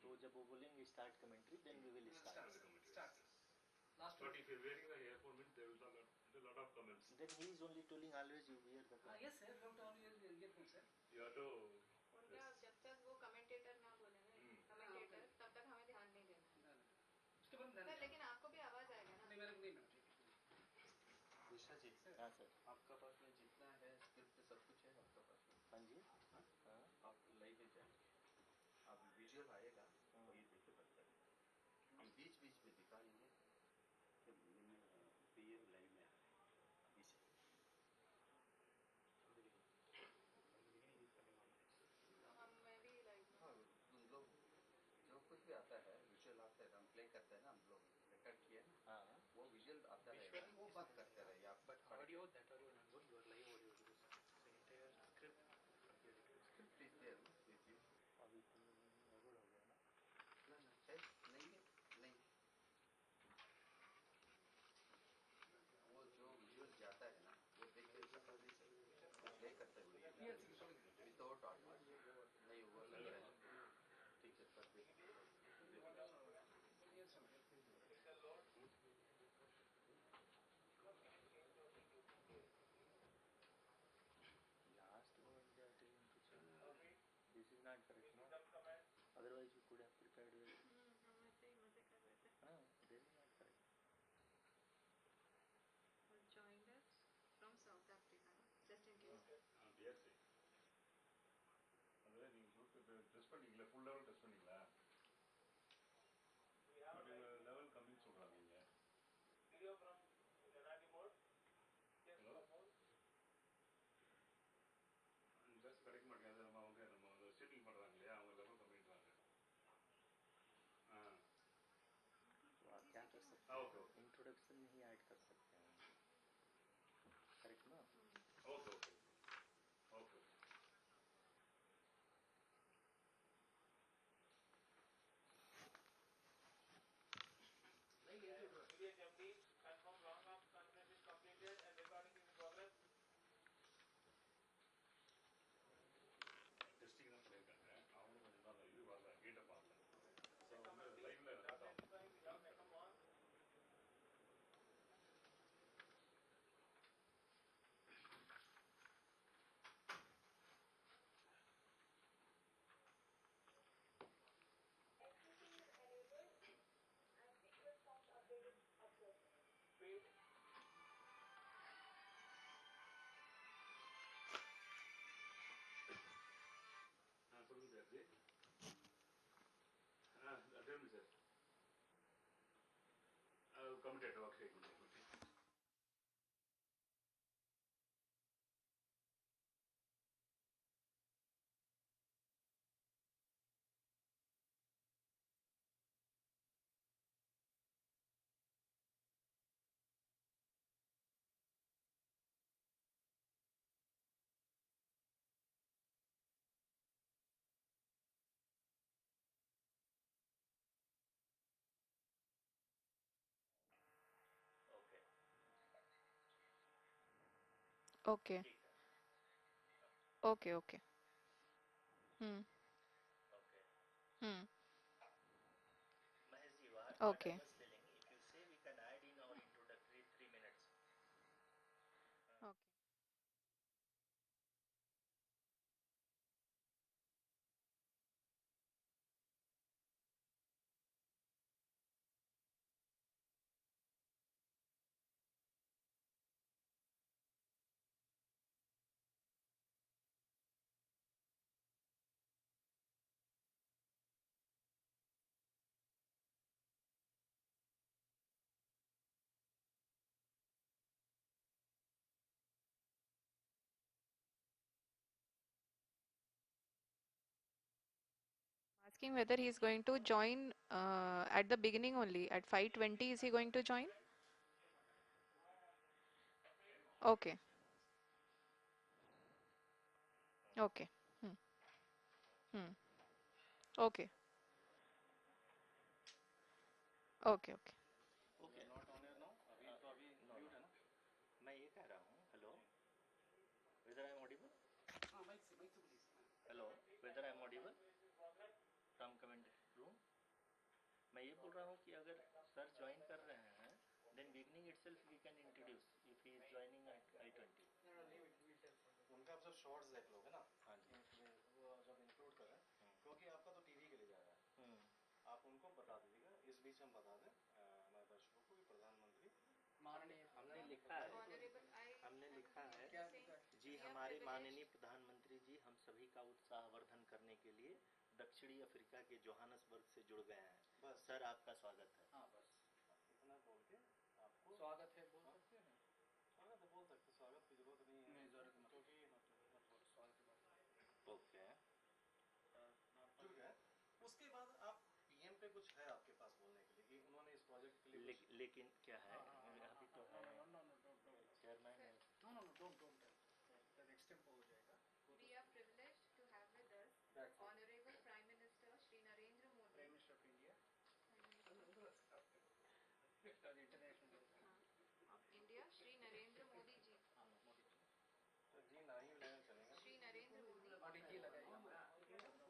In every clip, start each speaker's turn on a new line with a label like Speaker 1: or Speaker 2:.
Speaker 1: तो जब वो बोलेंगे start commentary, then we will start.
Speaker 2: Last but if you're wearing the earphone, means there will be a lot of comments.
Speaker 1: Then he is only telling always you wear the.
Speaker 2: Yes sir, you have to always earphone sir. You have to.
Speaker 3: उनका जब तक वो commentator ना बोले ना, commentator, तब तक हमें ध्यान नहीं देना.
Speaker 2: उसके बाद
Speaker 3: सर लेकिन आपको भी आवाज आएगा ना?
Speaker 2: नहीं मेरे को नहीं मैडम.
Speaker 4: विशा जी.
Speaker 1: हाँ सर.
Speaker 4: आपका पास में जितना है स्क्रिप्ट सब कुछ है आपका पास में?
Speaker 1: हाँ जी. हाँ.
Speaker 4: आप लाइव में जाएंगे, आप विजुअल आएगा और ये देखे पड़ता है. हम बीच बीच में दिखाएंगे कि पीएम लाइव में आ रहे हैं बीच में.
Speaker 3: मैं भी लाइव में.
Speaker 4: हाँ, तुम लोग जो कुछ भी आता है विजुअल आता है, हम प्ले करते हैं ना, हम लोग रिकॉर्ड किए ना.
Speaker 1: हाँ.
Speaker 4: वो विजुअल आता है, वो बात करते रहे आप.
Speaker 2: But audio, that audio not good. Your live audio is good. The entire script.
Speaker 4: Script is there with you.
Speaker 1: अभी तो गड़बड़ हो गया ना.
Speaker 4: ना है नहीं है नहीं. वो जो विजुअल जाता है ना, वो देख के समझ नहीं सकते. प्ले करते हुए विदाउट ऑडियो नहीं वो लग रहा है. ठीक है sir.
Speaker 1: Last word they are telling to change. This is not correct, no? Otherwise you could have prepared well.
Speaker 3: हम ऐसे ही मजे कर रहे थे.
Speaker 1: हाँ, this is not correct.
Speaker 3: Joined us from South Africa, just in case.
Speaker 2: Yes. அதுவே நீங்கள் test பண்ணிங்களா, ஃபுல் லெவல் டெஸ்ட் பண்ணிங்களா? பட் லெவல் கம்மின்னு சொல்கிறாங்க நீங்கள். வீடியோ ஃப்ரம் கனாடி மோட். ஹலோ. ஜஸ்ட் கிடைக்க மாட்டேங்குது. நம்ம ஷீட்டிங் பண்ணுறாங்க இல்லையா, அவங்க லெவல் கம்மின்றாங்க.
Speaker 1: तो आप क्या कर सकते
Speaker 2: हैं?
Speaker 1: ओके. इंट्रोडक्शन में ही ऐड कर सकते हैं. करेक्ट ना?
Speaker 2: Okay okay okay. Confirm long arm conference is completed and recording is in progress. Testing தான் பண்ணியிருக்காங்க. அவங்களும் கொஞ்சம் நாள் இது வரல, கேட்ட பார்க்கல. ஸோ வந்து லைவ்ல சொல்லுங்க sir. Tell me sir. Committed okay.
Speaker 3: Okay. Okay. Okay. Hmm. Hmm.
Speaker 1: Mahesh ji,
Speaker 3: Okay.
Speaker 1: I was telling, if you say we can add in our introductory 3 minutes.
Speaker 3: Okay. Asking whether he is going to join at the beginning only at 5:20. Is he going to join? Okay. Okay. Hmm. Hmm. Okay. Okay. Okay.
Speaker 1: Okay.
Speaker 4: Not on air now. अभी तो अभी mute है ना.
Speaker 1: मैं ये कह रहा हूँ, hello, whether I am audible.
Speaker 2: हाँ माइक से please.
Speaker 1: Hello, whether I am audible from comment room. मैं ये बोल रहा हूँ कि अगर सर ज्वाइन कर रहे हैं then beginning itself we can introduce if he is joining at I-20.
Speaker 2: उनका आप जब शॉर्ट्स देख लोगे ना,
Speaker 1: हाँ जी।
Speaker 2: वो जब इंक्लूड करें, क्योंकि आपका तो टीवी के लिए जा रहा है, आप उनको बता दीजिएगा, इस बीच हम बता दें हमारे दर्शकों को कि प्रधानमंत्री
Speaker 1: माननीय, हमने लिखा है जी, हमारे माननीय प्रधानमंत्री जी हम सभी का उत्साहवर्धन करने के लिए दक्षिणी अफ्रीका के जोहानसबर्ग से जुड़ गए हैं।
Speaker 2: बस
Speaker 1: सर आपका स्वागत है।
Speaker 2: हाँ बस इतना बोल के आपको
Speaker 5: स्वागत है बोल सकते हैं।
Speaker 2: स्वागत तो बोल सकते, स्वागत की जरूरत नहीं है,
Speaker 5: जरूरत मत
Speaker 2: क्योंकि
Speaker 5: स्वागत
Speaker 1: ओके
Speaker 2: जुड़ गए। उसके बाद आप पीएम पे कुछ है आपके पास बोलने के लिए कि उन्होंने इस प्रोजेक्ट के लिए
Speaker 1: लेकिन क्या है अभी तो है चेयरमैन है।
Speaker 5: डोंट एक्सटेम्पो हो जाएगा।
Speaker 3: We are privileged to have with us
Speaker 2: That's it.
Speaker 3: Honorable Prime Minister Shri Narendra Modi
Speaker 5: prime minister of India international
Speaker 3: of India, Shri Narendra Modi ji.
Speaker 5: Modi ji
Speaker 2: तो जी नहीं लेना चलेगा।
Speaker 3: Shri Narendra Modi,
Speaker 5: Modi ji लगाइए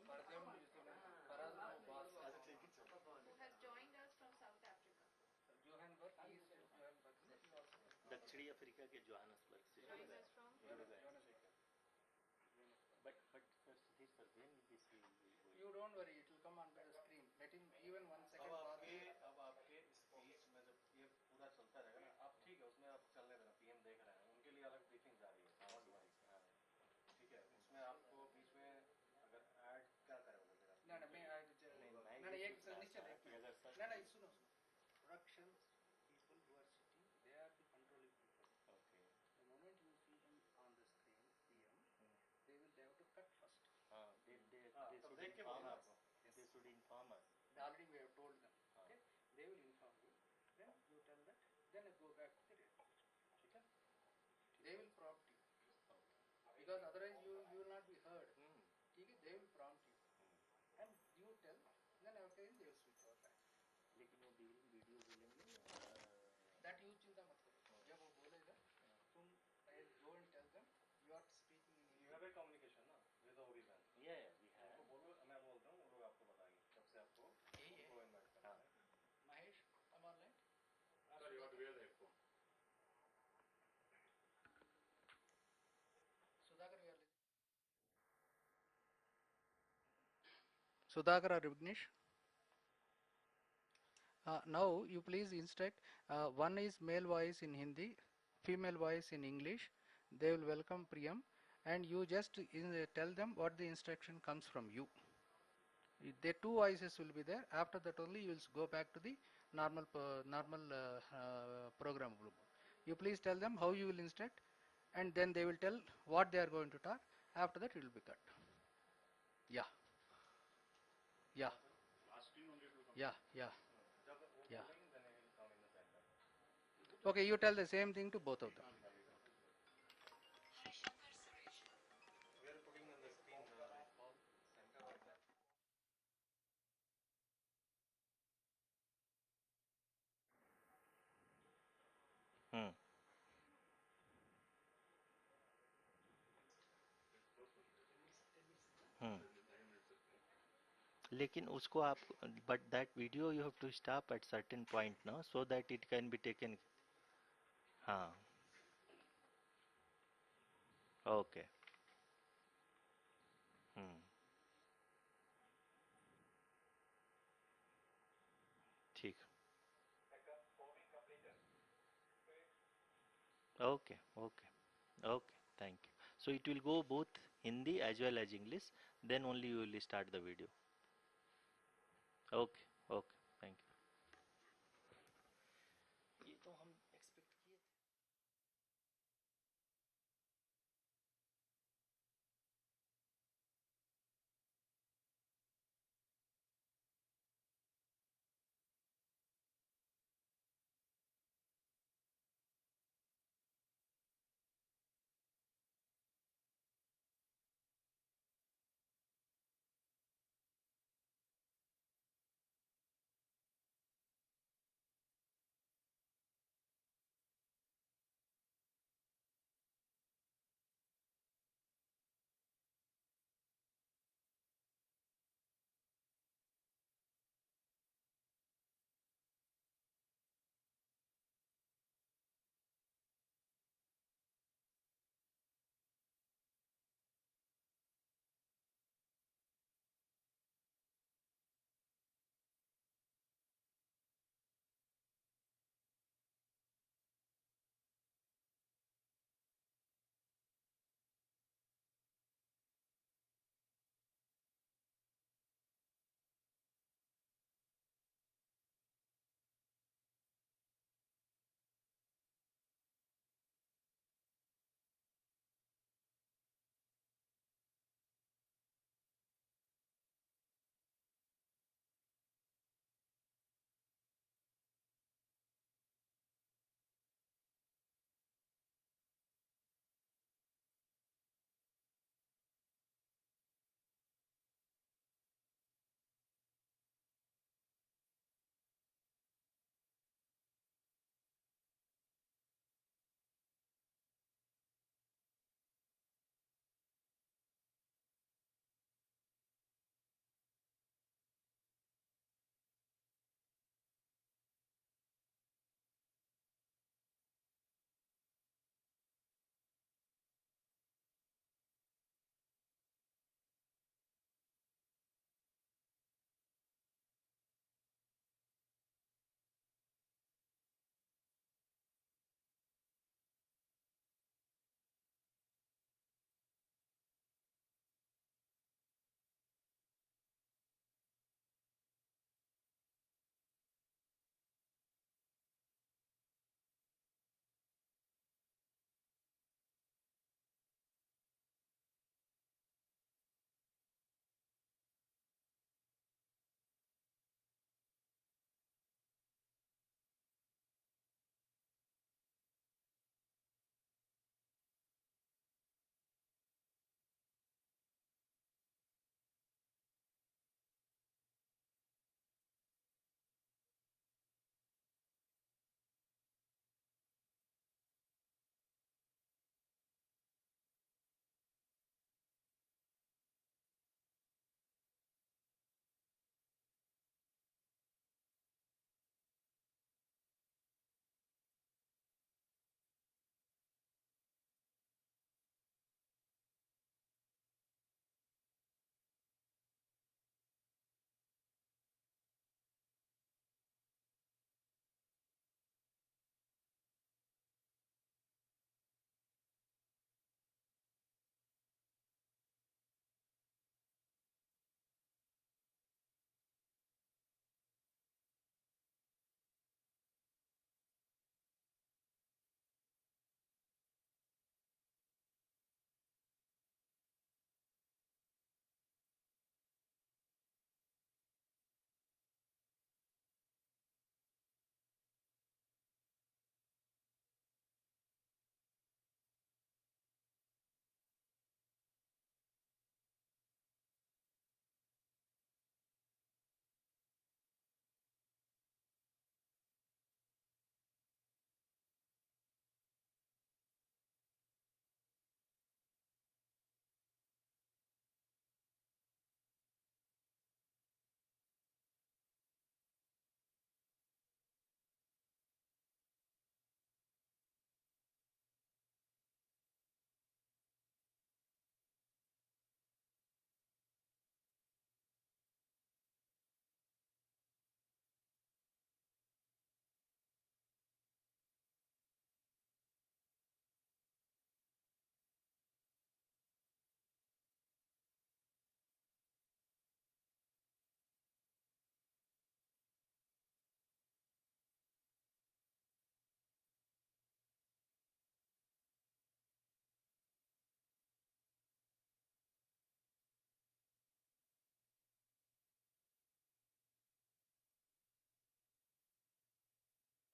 Speaker 5: परजम फराज बास
Speaker 2: अच्छा ठीक है चलो।
Speaker 3: who has joined us from South Africa.
Speaker 5: Johannesburg east Johannesburg
Speaker 1: दक्षिणी अफ्रीका के जोहानसबर्ग से जुड़
Speaker 3: Joined
Speaker 1: गए।
Speaker 3: us from
Speaker 1: But sir, this sir, when this will be going?
Speaker 5: You don't worry, it will come on the screen. Let him even 1 second
Speaker 2: अब आपके speech में जब ये पूरा चलता रहेगा ना, आप ठीक है उसमें आप चलने देना, पीएम देख रहे हैं, उनके लिए अलग ब्रीफिंग जा रही है, नॉट वाइज, ठीक है, उसमें आपको बीच में अगर ऐड क्या करोगे फिर आप?
Speaker 5: ना मैं एक निश्चय ना सुनो production people who are sitting, they are the controlling people.
Speaker 1: Okay.
Speaker 5: The moment you see him on the screen, PM, they will have to cut first.
Speaker 1: They
Speaker 2: तब
Speaker 1: should
Speaker 2: देख के
Speaker 1: inform
Speaker 2: बोलना
Speaker 1: us.
Speaker 2: आपको।
Speaker 1: They should inform us.
Speaker 5: Already we have told them. Okay, they will inform you. Then you tell that. Then I go back to the radio. ठीक है? They will prompt you. Because otherwise you will not be heard. ठीक है? They will prompt you. And you tell. Then after they will switch off.
Speaker 1: लेकिन वो video बोलेंगे
Speaker 5: That you चिंता मत करो। जब वो बोलेगा, तुम go and tell them you are speaking in English.
Speaker 2: You have a communication ना, with the OB band.
Speaker 1: Yeah, we have.
Speaker 2: उनको बोलो, मैं बोलता हूँ, वो लोग आपको बताएंगे, कब से आपको उनको इनवाइट करना है।
Speaker 5: Mahesh, come online.
Speaker 2: Sorry, you have to wear the headphone.
Speaker 5: Sudhakar, we are listening. Sudhakar or Vignesh? Now you please instruct, one is male voice in Hindi, female voice in English. They will welcome Priyam and you just tell them what the instruction comes from you. The two voices will be there. After that only you will go back to the normal program. You please tell them how you will instruct and then they will tell what they are going to talk. After that it will be cut. Yeah. Yeah. Yeah. Yeah. Yeah. Okay, you tell the same thing to both of them.
Speaker 2: We are putting on the screen Paul, center of that.
Speaker 1: लेकिन उसको आप but that video you have to stop at certain point no so that it can be taken. हाँ okay. ठीक okay okay okay thank you. So it will go both Hindi as well as English, then only you will start the video. Okay okay thank you. ये तो हम expect किए थे।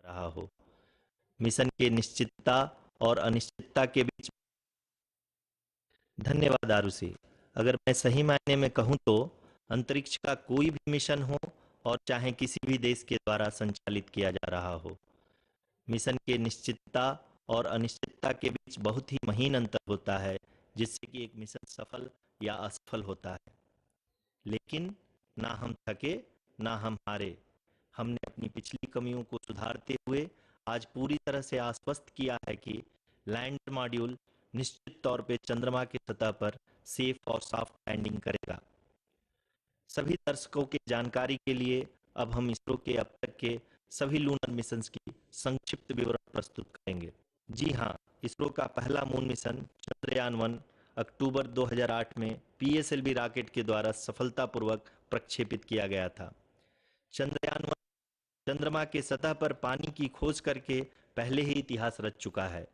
Speaker 1: रहा हो। Mission के निश्चितता और अनिश्चितता के बीच। धन्यवाद आरुषि। अगर मैं सही मायने में कहूं तो अंतरिक्ष का कोई भी मिशन हो और चाहे किसी भी देश के द्वारा संचालित किया जा रहा हो, मिशन के निश्चितता और अनिश्चितता के बीच बहुत ही महीन अंतर होता है, जिससे कि एक मिशन सफल या असफल होता है। लेकिन ना हम थके ना हम हारे। हमने अपनी पिछली कमियों को सुधारते हुए आज पूरी तरह से आश्वस्त किया है कि लैंडर मॉड्यूल निश्चित तौर पे चंद्रमा की सतह पर सेफ और सॉफ्ट लैंडिंग करेगा। सभी दर्शकों की जानकारी के लिए अब हम इसरो के अब तक के सभी लूनर मिशंस की संक्षिप्त विवरण प्रस्तुत करेंगे। जी हाँ, इसरो का पहला मून मिशन चंद्रयान-1 अक्टूबर 2008 में पीएसएलवी रॉकेट के द्वारा सफलतापूर्वक प्रक्षेपित किया गया था। चंद्रयान-1 चंद्रमा के सतह पर पानी की खोज करके पहले ही इतिहास रच चुका है।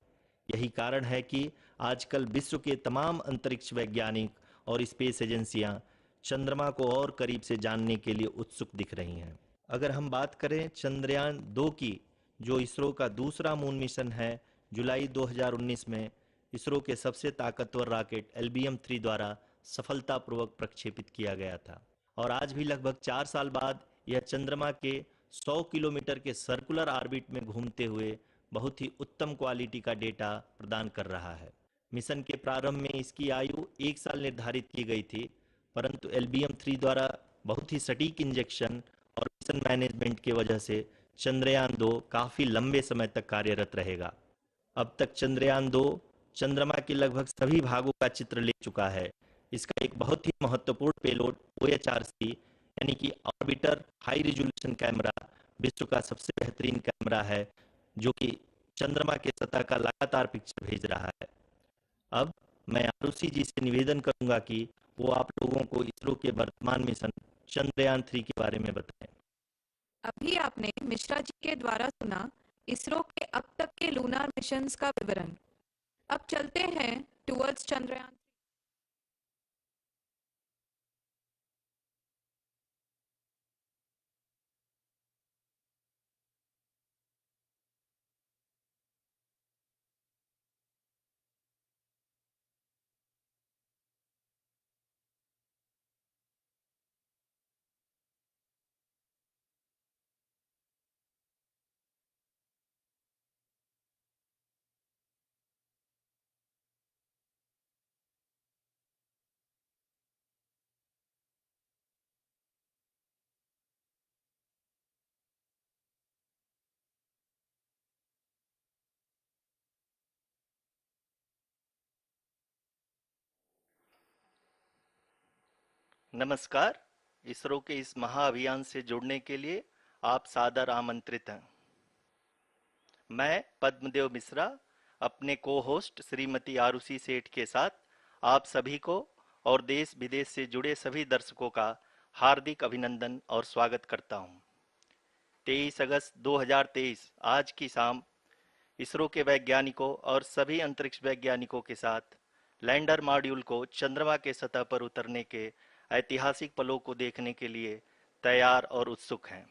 Speaker 1: यही कारण है कि आजकल विश्व के तमाम अंतरिक्ष वैज्ञानिक और स्पेस एजेंसियां चंद्रमा को और करीब से जानने के लिए उत्सुक दिख रही हैं। अगर हम बात करें चंद्रयान-2 की, जो इसरो का दूसरा मून मिशन है, जुलाई 2019 में इसरो के सबसे ताकतवर रॉकेट LBM-3 द्वारा सफलतापूर्वक प्रक्षेपित किया गया था और आज भी लगभग 4 साल बाद यह चंद्रमा के 100 किलोमीटर के सर्कुलर ऑर्बिट में घूमते हुए बहुत ही उत्तम क्वालिटी का डेटा प्रदान कर रहा है। मिशन के प्रारंभ में इसकी आयु 1 साल निर्धारित की गई थी, परंतु LBM-3 द्वारा बहुत ही सटीक इंजेक्शन और मिशन मैनेजमेंट की वजह से चंद्रयान-2 काफी लंबे समय तक कार्यरत रहेगा। अब तक चंद्रयान-2 चंद्रमा के लगभग सभी भागों का चित्र ले चुका है। इसका एक बहुत ही महत्वपूर्ण पेलोड OHRC यानी कि ऑर्बिटर हाई रिजोल्यूशन कैमरा विश्व का सबसे बेहतरीन कैमरा है, जो कि चंद्रमा के सतह का लगातार पिक्चर भेज रहा है। अब मैं आरुषि जी से निवेदन करूंगा कि वो आप लोगों को इसरो के वर्तमान मिशन चंद्रयान-3 के बारे में बताएं।
Speaker 3: अभी आपने मिश्रा जी के द्वारा सुना इसरो के अब तक के लूनार मिशंस का विवरण। अब चलते हैं टुवर्ड्स चंद्रयान।
Speaker 1: नमस्कार। इसरो के इस महाअभियान से जुड़ने के लिए आप सादर आमंत्रित हैं। मैं पद्मदेव मिश्रा अपने को होस्ट श्रीमती आरुषि सेठ के साथ आप सभी को और देश विदेश से जुड़े सभी दर्शकों का हार्दिक अभिनंदन और स्वागत करता हूं। 23 अगस्त 2023 आज की शाम इसरो के वैज्ञानिकों और सभी अंतरिक्ष वैज्ञानिकों के साथ लैंडर मॉड्यूल को चंद्रमा के सतह पर उतरने के ऐतिहासिक पलों को देखने के लिए तैयार और उत्सुक हैं।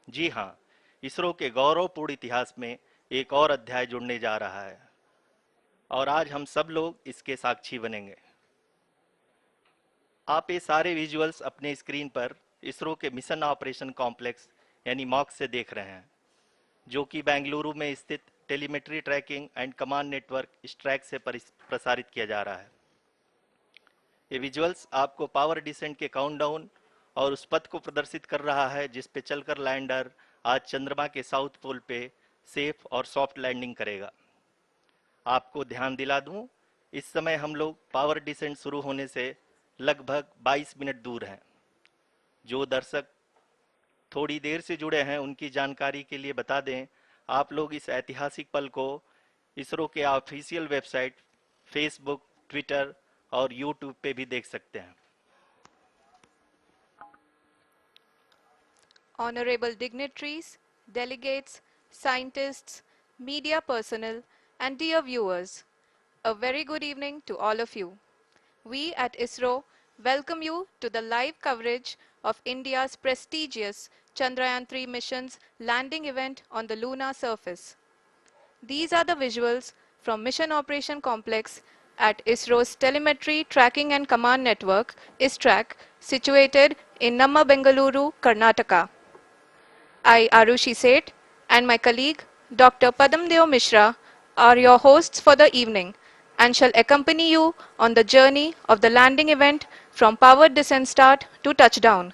Speaker 1: जी हाँ, इसरो के गौरवपूर्ण इतिहास में एक और अध्याय जुड़ने जा रहा है और आज हम सब लोग इसके साक्षी बनेंगे। आप ये सारे विजुअल्स अपने स्क्रीन पर इसरो के मिशन ऑपरेशन कॉम्प्लेक्स यानी मॉक से देख रहे हैं, जो कि बेंगलुरु में स्थित telemetry tracking and command network ISTRAC से प्रसारित किया जा रहा है। ये विजुअल्स आपको पावर डिसेंट के काउंटडाउन और उस पथ को प्रदर्शित कर रहा है जिस पे चलकर लैंडर आज चंद्रमा के साउथ पोल पे सेफ और सॉफ्ट लैंडिंग करेगा। आपको ध्यान दिला दूं, इस समय हम लोग पावर डिसेंट शुरू होने से लगभग 22 मिनट दूर हैं। जो दर्शक थोड़ी देर से जुड़े हैं उनकी जानकारी के लिए बता दें, आप लोग इस ऐतिहासिक पल को इसरो के ऑफिशियल वेबसाइट, फेसबुक, ट्विटर और यूट्यूब पे भी देख सकते हैं।
Speaker 3: Honorable dignitaries, delegates, scientists, media personnel, and dear viewers, a very good evening to all of you. We at ISRO welcome you to the live coverage of India's prestigious Chandrayaan-3 mission's landing event on the lunar surface. These are the visuals from Mission Operation Complex at ISRO's Telemetry Tracking and Command Network, ISTRAC, situated in Namma, Bengaluru, Karnataka. I, Arushi Seth, and my colleague, Dr. Padamdeo Mishra, are your hosts for the evening and shall accompany you on the journey of the landing event from powered descent start to touchdown.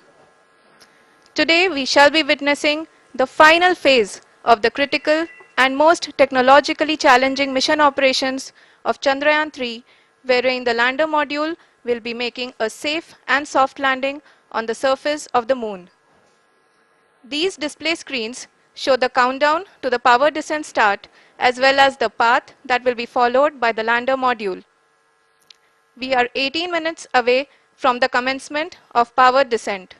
Speaker 3: Today, we shall be witnessing the final phase of the critical and most technologically challenging mission operations of Chandrayaan-3, wherein the lander module will be making a safe and soft landing on the surface of the moon. These display screens show the countdown to the power descent start as well as the path that will be followed by the lander module. We are 18 minutes away from the commencement of power descent.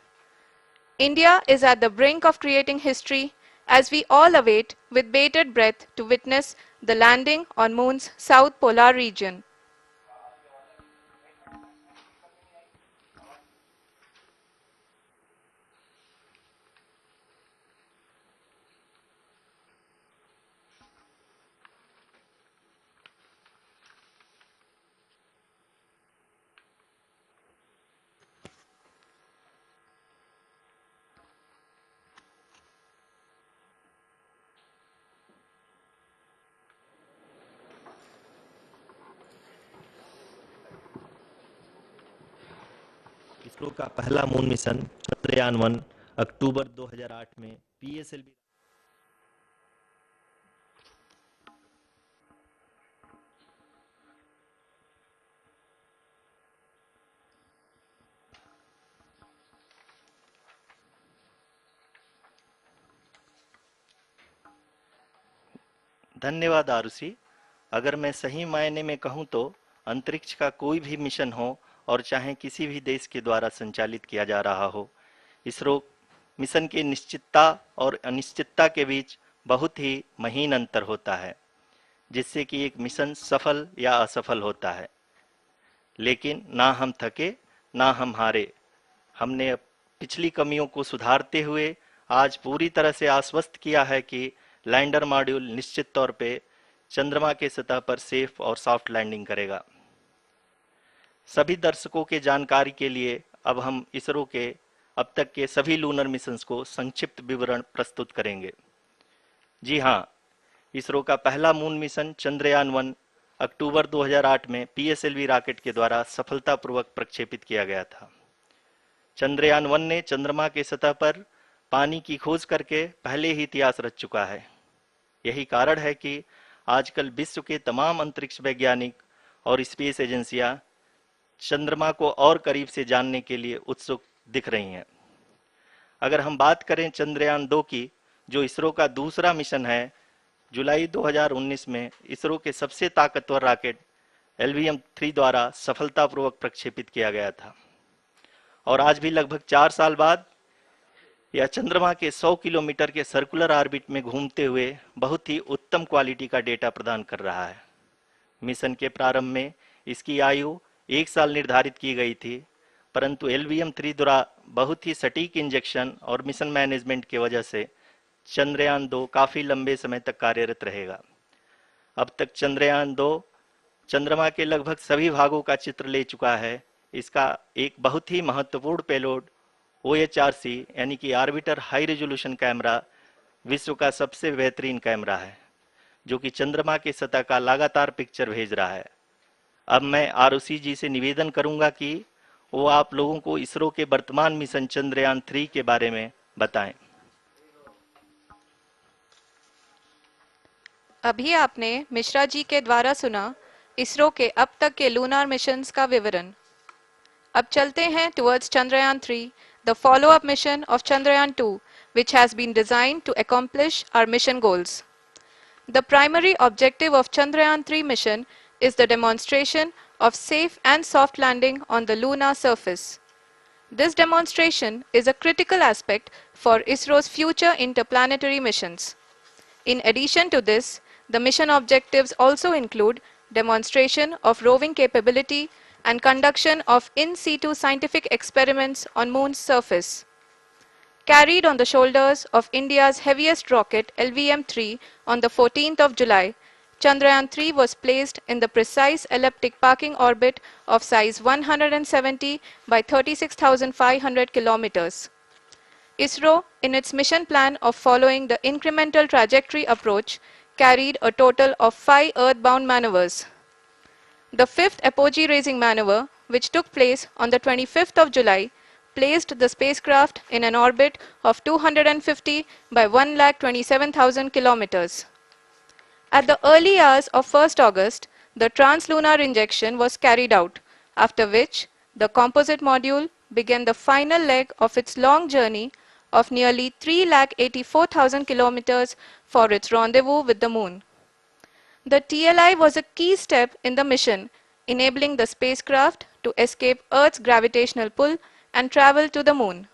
Speaker 3: India is at the brink of creating history as we all await with bated breath to witness the landing on Moon's south polar region.
Speaker 1: ISRO का पहला moon mission Chandrayaan one अक्टूबर 2008 में PSLV धन्यवाद आरुषि। अगर मैं सही मायने में कहूं तो अंतरिक्ष का कोई भी मिशन हो और चाहे किसी भी देश के द्वारा संचालित किया जा रहा हो, इसरो मिशन की निश्चितता और अनिश्चितता के बीच बहुत ही महीन अंतर होता है, जिससे कि एक मिशन सफल या असफल होता है। लेकिन ना हम थके ना हम हारे। हमने पिछली कमियों को सुधारते हुए आज पूरी तरह से आश्वस्त किया है कि लैंडर मॉड्यूल निश्चित तौर पे चंद्रमा के सतह पर सेफ और सॉफ्ट लैंडिंग करेगा। सभी दर्शकों के जानकारी के लिए अब हम इसरो के अब तक के सभी लूनर मिशंस को संक्षिप्त विवरण प्रस्तुत करेंगे। जी हाँ, इसरो का पहला मून मिशन चंद्रयान-1 अक्टूबर 2008 में पीएसएलवी रॉकेट के द्वारा सफलतापूर्वक प्रक्षेपित किया गया था। चंद्रयान-1 ने चंद्रमा के सतह पर पानी की खोज करके पहले ही इतिहास रच चुका है। यही कारण है कि आजकल विश्व के तमाम अंतरिक्ष वैज्ञानिक और स्पेस एजेंसियां चंद्रमा को और करीब से जानने के लिए उत्सुक दिख रही हैं। अगर हम बात करें चंद्रयान-2 की, जो इसरो का दूसरा मिशन है, जुलाई 2019 में इसरो के सबसे ताकतवर रॉकेट LVM-3 द्वारा सफलतापूर्वक प्रक्षेपित किया गया था और आज भी लगभग 4 साल बाद यह चंद्रमा के 100 किलोमीटर के सर्कुलर ऑर्बिट में घूमते हुए बहुत ही उत्तम क्वालिटी का डेटा प्रदान कर रहा है। मिशन के प्रारंभ में इसकी आयु 1 साल निर्धारित की गई थी, परंतु LVM-3 द्वारा बहुत ही सटीक इंजेक्शन और मिशन मैनेजमेंट की वजह से चंद्रयान-2 काफी लंबे समय तक कार्यरत रहेगा। अब तक चंद्रयान-2 चंद्रमा के लगभग सभी भागों का चित्र ले चुका है। इसका एक बहुत ही महत्वपूर्ण पेलोड OHRC यानी कि ऑर्बिटर हाई रेजोल्यूशन कैमरा विश्व का सबसे बेहतरीन कैमरा है, जो कि चंद्रमा के सतह का लगातार पिक्चर भेज रहा है। अब मैं आरुषि जी से निवेदन करूंगा कि वो आप लोगों को इसरो के वर्तमान मिशन चंद्रयान-3 के बारे में बताएं।
Speaker 3: अभी आपने मिश्रा जी के द्वारा सुना इसरो के अब तक के लूनार मिशंस का विवरण। अब चलते हैं towards Chandrayaan-3, the follow-up mission of Chandrayaan-2, which has been designed to accomplish our mission goals. The primary objective of Chandrayaan-3 mission is the demonstration of safe and soft landing on the lunar surface. This demonstration is a critical aspect for ISRO's future interplanetary missions. In addition to this, the mission objectives also include demonstration of roving capability and conduction of in situ scientific experiments on Moon's surface. Carried on the shoulders of India's heaviest rocket LVM-3 on the 14th of July, Chandrayaan-3 was placed in the precise elliptic parking orbit of size 170 by 36,500 kilometers. ISRO, in its mission plan of following the incremental trajectory approach, carried a total of 5 earthbound maneuvers. The fifth apogee raising maneuver, which took place on the 25th of July, placed the spacecraft in an orbit of 250 by 1,27,000 kilometers. At the early hours of 1st August, the translunar injection was carried out, after which the composite module began the final leg of its long journey of nearly 3,84,000 kilometers for its rendezvous with the Moon. The TLI was a key step in the mission, enabling the spacecraft to escape Earth's gravitational pull and travel to the Moon.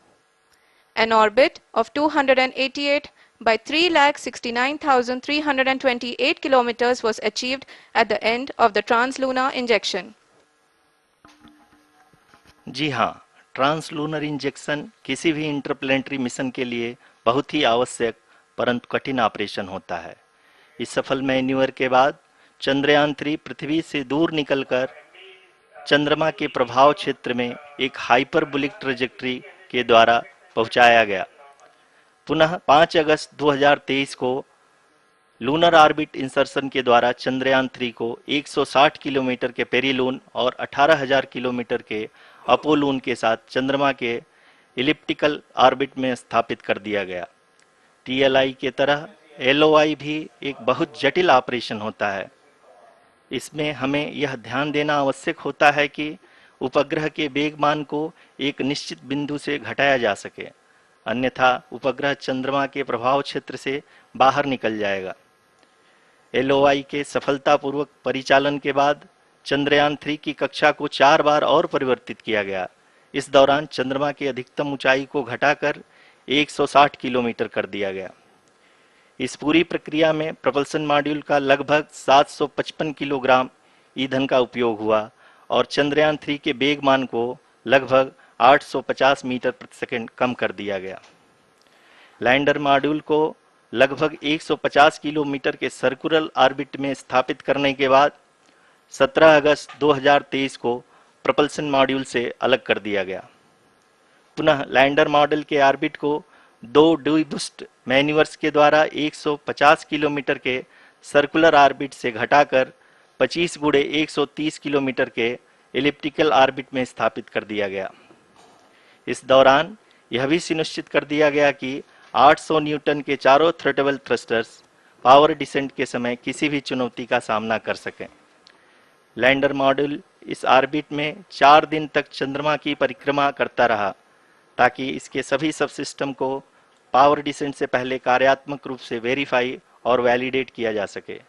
Speaker 3: An orbit of 288 by 3,69,328 kilometers was achieved at the end of the translunar injection.
Speaker 1: जी हाँ, translunar injection किसी भी interplanetary mission के लिए बहुत ही आवश्यक परंतु कठिन operation होता है। इस सफल मैन्यूवर के बाद चंद्रयान-3 पृथ्वी से दूर निकलकर चंद्रमा के प्रभाव क्षेत्र में एक हाइपरबोलिक ट्रेजेक्टरी के द्वारा पहुंचाया गया। पुनः 5 अगस्त 2023 को लूनर ऑर्बिट इंसर्शन के द्वारा चंद्रयान-3 को 160 किलोमीटर के पेरिलून और 18,000 किलोमीटर के अपोलून के साथ चंद्रमा के इलिप्टिकल ऑर्बिट में स्थापित कर दिया गया। टीएलआई के तरह एलओआई भी एक बहुत जटिल ऑपरेशन होता है। इसमें हमें यह ध्यान देना आवश्यक होता है कि उपग्रह के वेगमान को एक निश्चित बिंदु से घटाया जा सके, अन्यथा उपग्रह चंद्रमा के प्रभाव क्षेत्र से बाहर निकल जाएगा। एलओआई के सफलतापूर्वक परिचालन के बाद चंद्रयान-3 की कक्षा को 4 बार और परिवर्तित किया गया। इस दौरान चंद्रमा की अधिकतम ऊंचाई को घटाकर 160 किलोमीटर कर दिया गया। इस पूरी प्रक्रिया में प्रपल्सन मॉड्यूल का लगभग 755 किलोग्राम ईंधन का उपयोग हुआ और चंद्रयान-3 के वेगमान को लगभग 850 मीटर प्रति सेकंड कम कर दिया गया। लैंडर मॉड्यूल को लगभग 150 किलोमीटर के सर्कुलर ऑर्बिट में स्थापित करने के बाद 17 अगस्त 2023 को प्रपल्सन मॉड्यूल से अलग कर दिया गया। पुनः लैंडर मॉडल के ऑर्बिट को 2 डीबूस्ट मैन्यूवर्स के द्वारा 150 किलोमीटर के सर्कुलर ऑर्बिट से घटाकर 25 गुणे 130 किलोमीटर के एलिप्टिकल ऑर्बिट में स्थापित कर दिया गया। इस दौरान यह भी सुनिश्चित कर दिया गया कि 800 न्यूटन के चारों थ्रोटेबल थ्रस्टर्स पावर डिसेंट के समय किसी भी चुनौती का सामना कर सकें। लैंडर मॉड्यूल इस ऑर्बिट में 4 दिन तक चंद्रमा की परिक्रमा करता रहा ताकि इसके सभी सबसिस्टम को पावर डिसेंट से पहले कार्यात्मक रूप से वेरीफाई और वैलिडेट किया जा सके।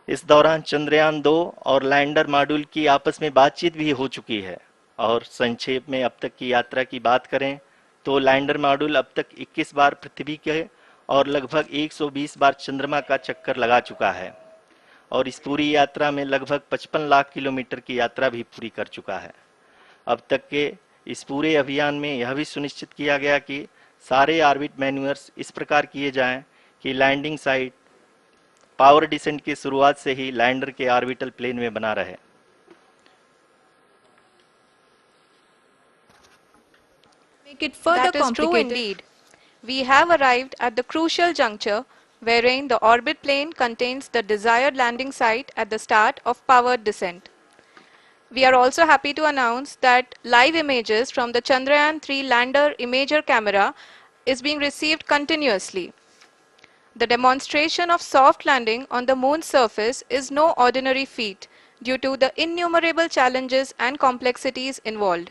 Speaker 1: इस दौरान चंद्रयान-2 और लैंडर मॉड्यूल की आपस में बातचीत भी हो चुकी है। और संक्षेप में अब तक की यात्रा की बात करें तो लैंडर मॉड्यूल अब तक 21 बार पृथ्वी के और लगभग 120 बार चंद्रमा का चक्कर लगा चुका है और इस पूरी यात्रा में लगभग 55 लाख किलोमीटर की यात्रा भी पूरी कर चुका है। अब तक के इस पूरे अभियान में यह भी सुनिश्चित किया गया कि सारे ऑर्बिट मैन्यूवर्स इस प्रकार किए जाएं कि लैंडिंग साइट पावर डिसेंट की शुरुआत से ही लैंडर के ऑर्बिटल प्लेन में बना रहे।
Speaker 3: Make it further that is true indeed. We have arrived at the crucial juncture wherein the orbit plane contains the desired landing site at the start of powered descent. We are also happy to announce that live images from the Chandrayaan-3 lander imager camera is being received continuously. The demonstration of soft landing on the moon's surface is no ordinary feat due to the innumerable challenges and complexities involved.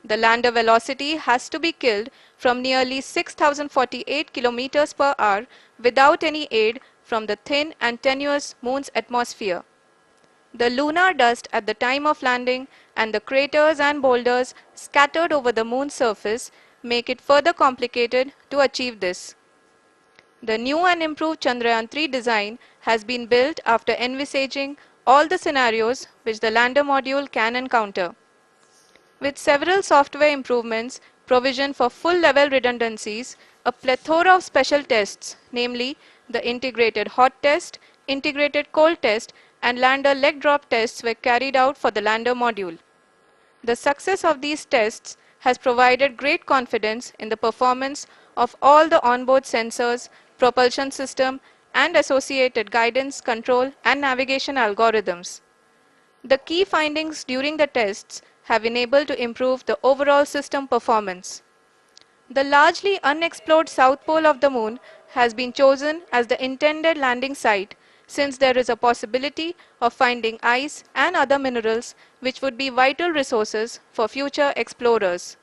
Speaker 3: The lander velocity has to be killed from nearly 6,048 kilometers per hour without any aid from the thin and tenuous moon's atmosphere. The lunar dust at the time of landing and the craters and boulders scattered over the moon's surface make it further complicated to achieve this. The new and improved Chandrayaan-3 design has been built after envisaging all the scenarios which the lander module can encounter. With several software improvements provision for full level redundancies, a plethora of special tests, namely the integrated hot test, integrated cold test, and lander leg drop tests were carried out for the lander module. The success of these tests has provided great confidence in the performance of all the onboard sensors, propulsion system, and associated guidance, control, and navigation algorithms. The key findings during the tests have enabled to improve the overall system performance. The largely unexplored south pole of the moon has been chosen as the intended landing site since there is a possibility of finding ice and other minerals which would be vital resources for future explorers.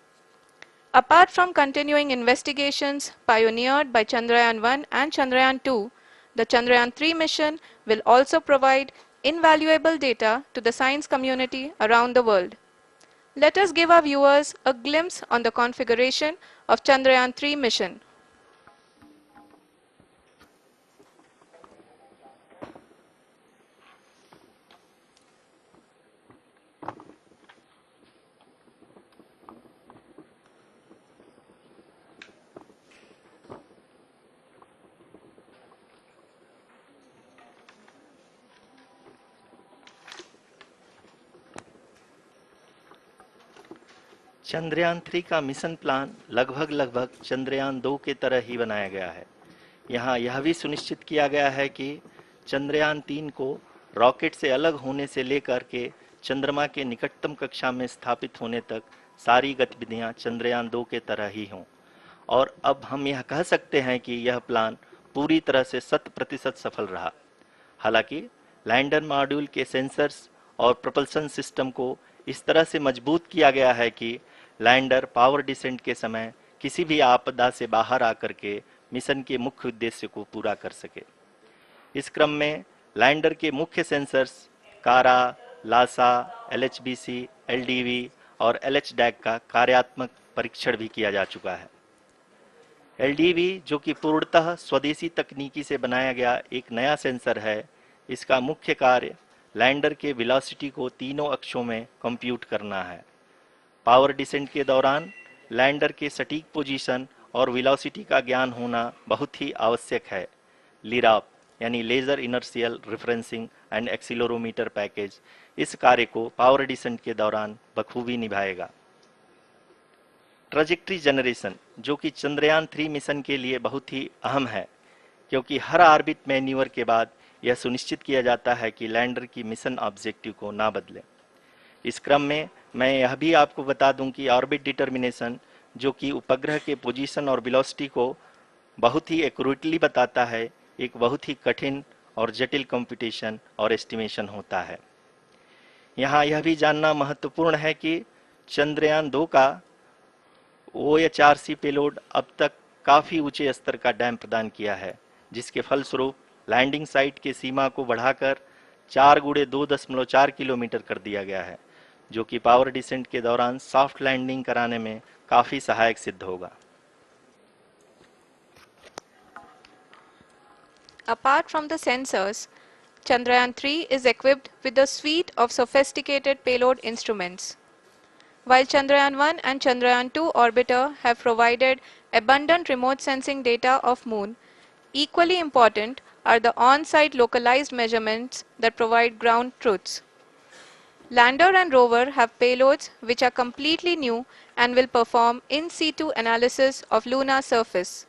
Speaker 3: Apart from continuing investigations pioneered by Chandrayaan-1 and Chandrayaan-2, the Chandrayaan-3 mission will also provide invaluable data to the science community around the world. Let us give our viewers a glimpse on the configuration of Chandrayaan-3 mission.
Speaker 1: Chandrayaan 3 का mission plan लगभग चंद्रयान 2 के तरह ही बनाया गया है। यहाँ यह भी सुनिश्चित किया गया है कि चंद्रयान 3 को रॉकेट से अलग होने से लेकर के चंद्रमा के निकटतम कक्षा में स्थापित होने तक सारी गतिविधियां चंद्रयान 2 के तरह ही हों। और अब हम यह कह सकते हैं कि यह प्लान पूरी तरह से 100% सफल रहा। हालांकि लैंडर मॉड्यूल के सेंसर्स और propulsion सिस्टम को इस तरह से मजबूत किया गया है कि लैंडर पावर डिसेंट के समय किसी भी आपदा से बाहर आकर के मिशन के मुख्य उद्देश्य को पूरा कर सके। इस क्रम में लैंडर के मुख्य सेंसर्स कारा, लासा, LHBC, LDV और LHDAC का कार्यात्मक परीक्षण भी किया जा चुका है। LDV जो कि पूर्णतः स्वदेशी तकनीकी से बनाया गया एक नया सेंसर है, इसका मुख्य कार्य लैंडर के वेलोसिटी को तीनों अक्षों में कंप्यूट करना है। पावर डिसेंट के दौरान लैंडर के सटीक पोजीशन और वेलोसिटी का ज्ञान होना बहुत ही आवश्यक है। लिराप यानी laser inertial referencing and accelerometer package इस कार्य को पावर डिसेंट के दौरान बखूबी निभाएगा। ट्रैजेक्टरी जनरेशन जो कि चंद्रयान 3 मिशन के लिए बहुत ही अहम है, क्योंकि हर ऑर्बिट मैन्यूवर के बाद यह सुनिश्चित किया जाता है कि लैंडर की मिशन ऑब्जेक्टिव को ना बदले। इस क्रम में मैं यह भी आपको बता दूं कि ऑर्बिट डिटर्मिनेशन जो कि उपग्रह के पोजीशन और वेलोसिटी को बहुत ही एक्यूरेटली बताता है, एक बहुत ही कठिन और जटिल कंप्यूटेशन और एस्टिमेशन होता है। यहाँ यह भी जानना महत्वपूर्ण है कि चंद्रयान 2 का OHRC पेलोड अब तक काफ़ी ऊंचे स्तर का डैम प्रदान किया है, जिसके फलस्वरूप लैंडिंग साइट की सीमा को बढ़ाकर 4 × 2.4 किलोमीटर कर दिया गया है, जो कि पावर डिसेंट के दौरान सॉफ्ट लैंडिंग कराने में काफ़ी सहायक सिद्ध होगा।
Speaker 3: Apart from the sensors, Chandrayaan-3 is equipped with a suite of sophisticated payload instruments. While Chandrayaan-1 and Chandrayaan-2 orbiter have provided abundant remote sensing data of Moon, equally important are the on-site localized measurements that provide ground truths. Lander and rover have payloads which are completely new and will perform in situ analysis of lunar surface.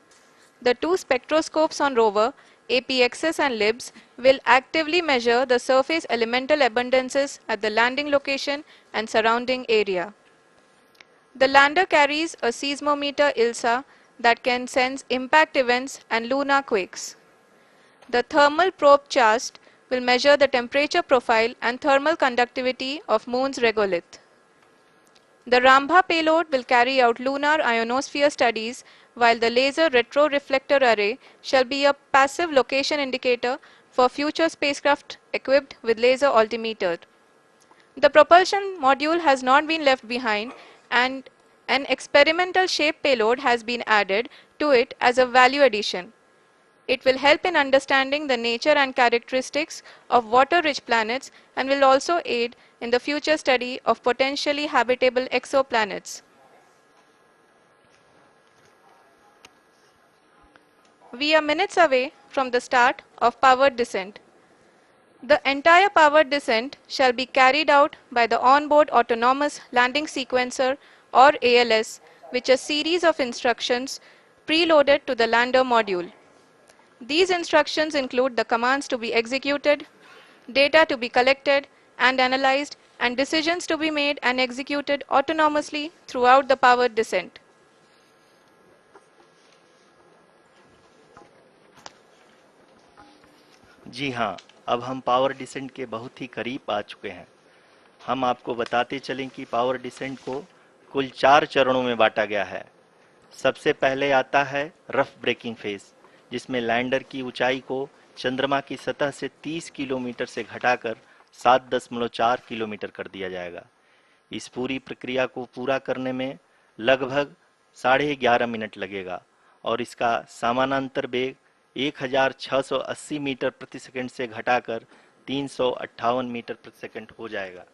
Speaker 3: The two spectroscopes on rover, APXS and LIBS, will actively measure the surface elemental abundances at the landing location and surrounding area. The lander carries a seismometer ILSA that can sense impact events and lunar quakes. The thermal probe CHAST will measure the temperature profile and thermal conductivity of Moon's regolith. The Rambha payload will carry out lunar ionosphere studies, while the laser retroreflector array shall be a passive location indicator for future spacecraft equipped with laser altimeter. The propulsion module has not been left behind, and an experimental shape payload has been added to it as a value addition. It will help in understanding the nature and characteristics of water-rich planets and will also aid in the future study of potentially habitable exoplanets. We are minutes away from the start of powered descent. The entire powered descent shall be carried out by the onboard autonomous landing sequencer or ALS, which is a series of instructions preloaded to the lander module. These instructions include the commands to be executed, data to be collected and analyzed, and decisions to be made and executed autonomously throughout the powered descent.
Speaker 1: जी हाँ, अब हम power descent के बहुत ही करीब आ चुके हैं। हम आपको बताते चलें कि पावर डिसेंट को कुल 4 चरणों में बांटा गया है। सबसे पहले आता है रफ ब्रेकिंग फेज, जिसमें लैंडर की ऊंचाई को चंद्रमा की सतह से 30 किलोमीटर से घटाकर 7.4 किलोमीटर कर दिया जाएगा। इस पूरी प्रक्रिया को पूरा करने में लगभग 11.5 मिनट लगेगा और इसका समानांतर वेग 1680 मीटर प्रति सेकंड से घटाकर 358 मीटर प्रति सेकंड हो जाएगा।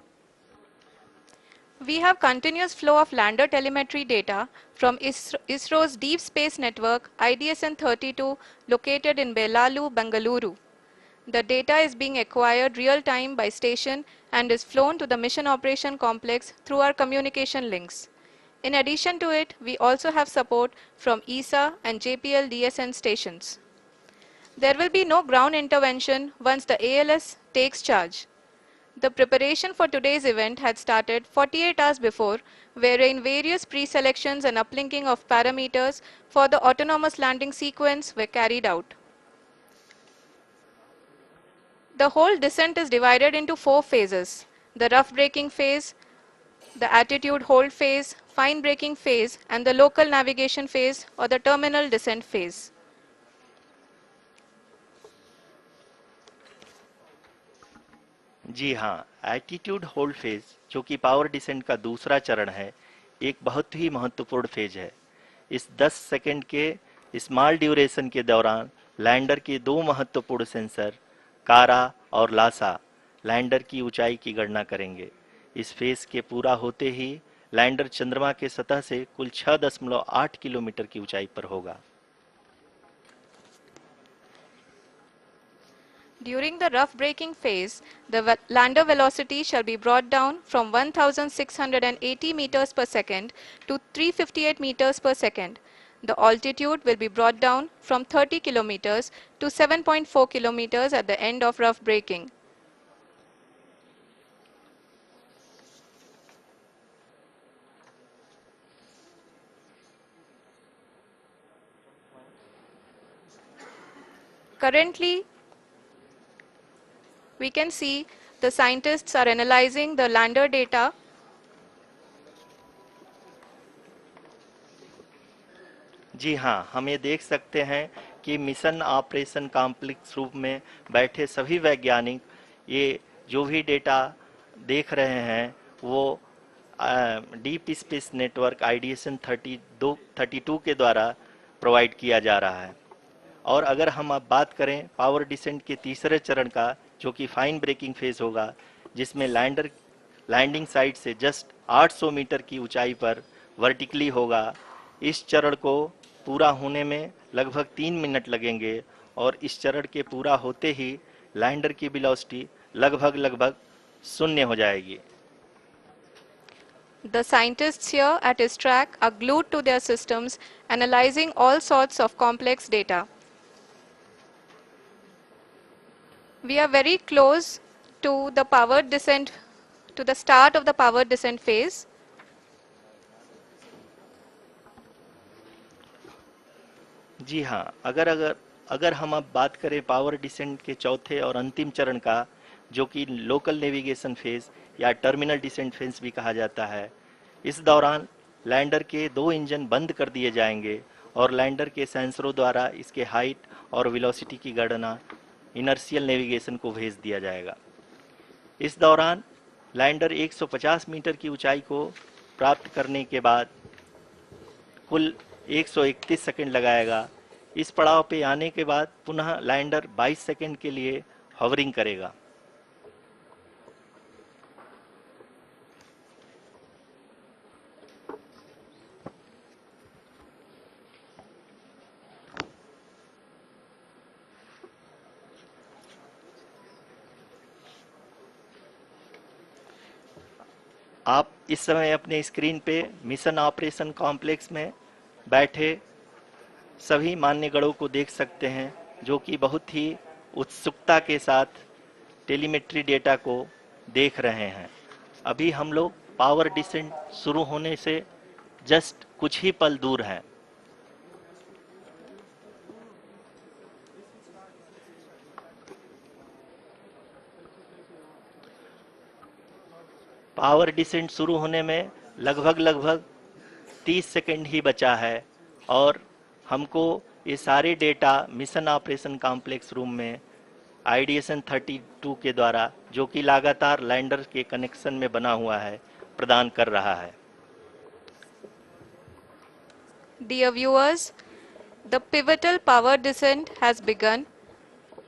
Speaker 3: We have continuous flow of lander telemetry data from ISRO's Deep Space Network IDSN-32 located in Belalu, Bengaluru. The data is being acquired real time by station and is flown to the Mission Operation Complex through our communication links. In addition to it, we also have support from ESA and JPL DSN stations. There will be no ground intervention once the ALS takes charge. The preparation for today's event had started 48 hours before, wherein various pre-selections and uplinking of parameters for the autonomous landing sequence were carried out. The whole descent is divided into 4 phases: the rough braking phase, the attitude hold phase, fine braking phase, and the local navigation phase or the terminal descent phase.
Speaker 1: जी हाँ, attitude hold phase, जो कि power descent का दूसरा चरण है, एक बहुत ही महत्वपूर्ण फेज है। इस 10 सेकंड के स्मॉल ड्यूरेशन के दौरान लैंडर के 2 महत्वपूर्ण सेंसर कारा और लासा लैंडर की ऊंचाई की गणना करेंगे। इस फेज के पूरा होते ही लैंडर चंद्रमा के सतह से कुल 6.8 किलोमीटर की ऊंचाई पर होगा।
Speaker 3: During the rough braking phase, the lander velocity shall be brought down from 1680 meters per second to 358 meters per second. The altitude will be brought down from 30 kilometers to 7.4 kilometers at the end of rough braking. Currently, we can see the scientists are analyzing the lander data.
Speaker 1: जी हाँ, हम ये देख सकते हैं कि mission operation complex रूप में बैठे सभी वैज्ञानिक ये जो भी डेटा देख रहे हैं वो डीप स्पेस नेटवर्क IDSN 32 के द्वारा प्रोवाइड किया जा रहा है। और अगर हम अब बात करें पावर डिसेंट के तीसरे चरण का, जो कि फाइन ब्रेकिंग फेज होगा, जिसमें लैंडिंग साइट से जस्ट 800 मीटर की ऊंचाई पर वर्टिकली होगा। इस चरण को पूरा होने में लगभग 3 मिनट लगेंगे और इस चरण के पूरा होते ही लैंडर की वेलोसिटी लगभग शून्य हो जाएगी।
Speaker 3: The scientists here at ISTRAC are glued to their systems, analyzing all sorts of complex data. We are very close to the powered descent, to the start of the powered descent phase.
Speaker 1: जी हाँ, अगर हम अब बात करें power descent के चौथे और अंतिम चरण का, जो कि लोकल नेविगेशन फेज या टर्मिनल डिसेंट फेज भी कहा जाता है, इस दौरान लैंडर के 2 इंजन बंद कर दिए जाएंगे और लैंडर के सेंसरों द्वारा इसके हाइट और वेलोसिटी की गणना इनर्शियल नेविगेशन को भेज दिया जाएगा। इस दौरान लैंडर 150 मीटर की ऊंचाई को प्राप्त करने के बाद कुल 131 सेकंड लगाएगा। इस पड़ाव पे आने के बाद पुनः लैंडर 22 सेकंड के लिए हवरिंग करेगा। आप इस समय अपने स्क्रीन पे मिशन ऑपरेशन कॉम्प्लेक्स में बैठे सभी मान्यगणों को देख सकते हैं, जो कि बहुत ही उत्सुकता के साथ टेलीमेट्री डेटा को देख रहे हैं। अभी हम लोग पावर डिसेंट शुरू होने से जस्ट कुछ ही पल दूर हैं। पावर डिसेंट शुरू होने में लगभग 30 सेकंड ही बचा है और हमको ये सारे data mission operation complex room में आईडीएसएन 32 के द्वारा, जो कि लगातार लैंडर के कनेक्शन में बना हुआ है, प्रदान कर रहा है।
Speaker 3: Dear viewers, the pivotal power descent has begun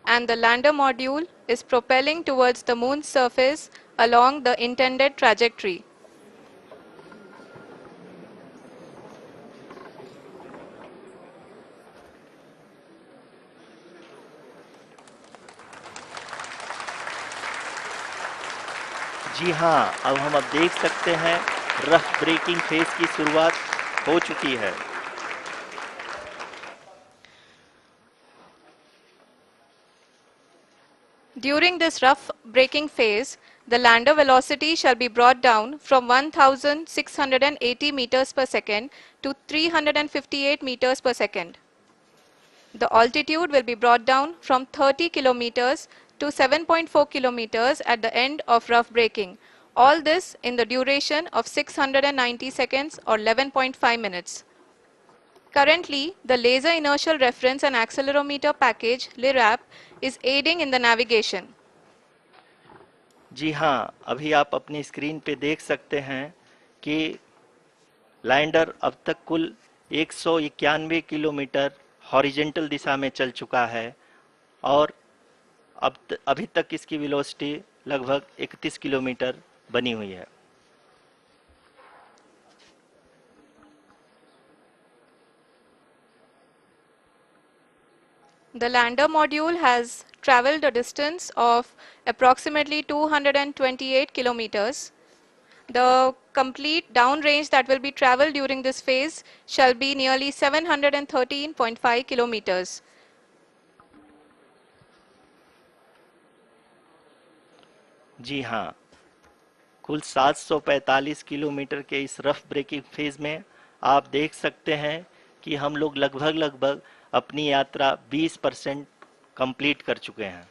Speaker 3: and the lander module is propelling towards the moon's surface along the intended trajectory.
Speaker 1: जी हाँ, अब देख सकते हैं रफ ब्रेकिंग फेज की शुरुआत हो चुकी है।
Speaker 3: During this rough braking phase, the lander velocity shall be brought down from 1680 meters per second to 358 meters per second. The altitude will be brought down from 30 kilometers to 7.4 kilometers at the end of rough braking. All this in the duration of 690 seconds or 11.5 minutes. Currently, the Laser Inertial Reference and Accelerometer package (LIRAP) is aiding in the navigation.
Speaker 1: जी हाँ, अभी आप अपनी screen पे देख सकते हैं कि lander अब तक कुल 191 किलोमीटर हॉरिजेंटल दिशा में चल चुका है और अभी तक इसकी वेलोसिटी लगभग 31 किलोमीटर बनी हुई है।
Speaker 3: The lander module has traveled a distance of approximately 228 kilometers. The complete downrange that will be traveled during this phase shall be nearly 713.5 kilometers.
Speaker 1: जी हाँ, कुल 745 किलोमीटर के इस रफ ब्रेकिंग फेज में आप देख सकते हैं कि हम लोग लगभग अपनी यात्रा 20% कंप्लीट कर चुके हैं।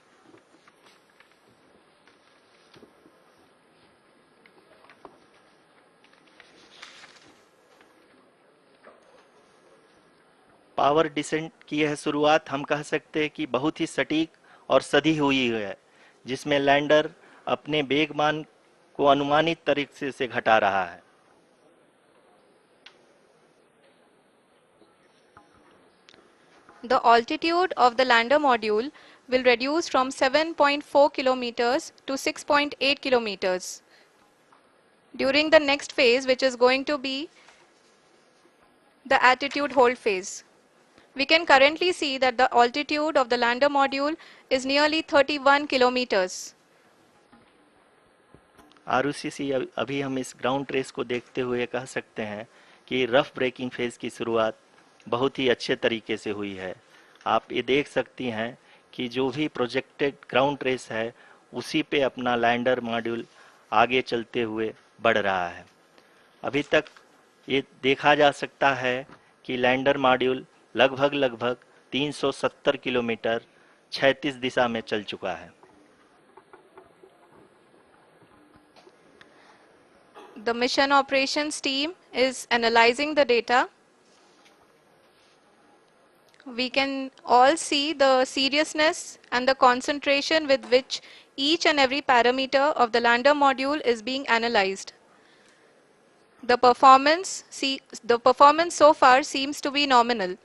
Speaker 1: पावर डिसेंट की यह शुरुआत हम कह सकते हैं कि बहुत ही सटीक और सधी हुई है, जिसमें लैंडर अपने वेगमान को अनुमानित तरीके से घटा रहा है।
Speaker 3: The altitude of the lander module will reduce from 7.4 kilometers to 6.8 kilometers. During the next phase, which is going to be the attitude hold phase. We can currently see that the altitude of the lander module is nearly 31 kilometers.
Speaker 1: Arushi, अभी हम इस ground trace को देखते हुए कह सकते हैं कि रफ ब्रेकिंग फेज की शुरुआत बहुत ही अच्छे तरीके से हुई है। आप ये देख सकती हैं कि जो भी प्रोजेक्टेड ग्राउंड ट्रेस है, उसी पे अपना लैंडर मॉड्यूल आगे चलते हुए बढ़ रहा है। अभी तक ये देखा जा सकता है कि लैंडर मॉड्यूल लगभग 370 किलोमीटर क्षैतिज दिशा में चल चुका है।
Speaker 3: The mission operations team is analyzing the data. We can all see the seriousness and the concentration with which each and every parameter of the lander module is being analyzed. The performance so far seems to be nominal.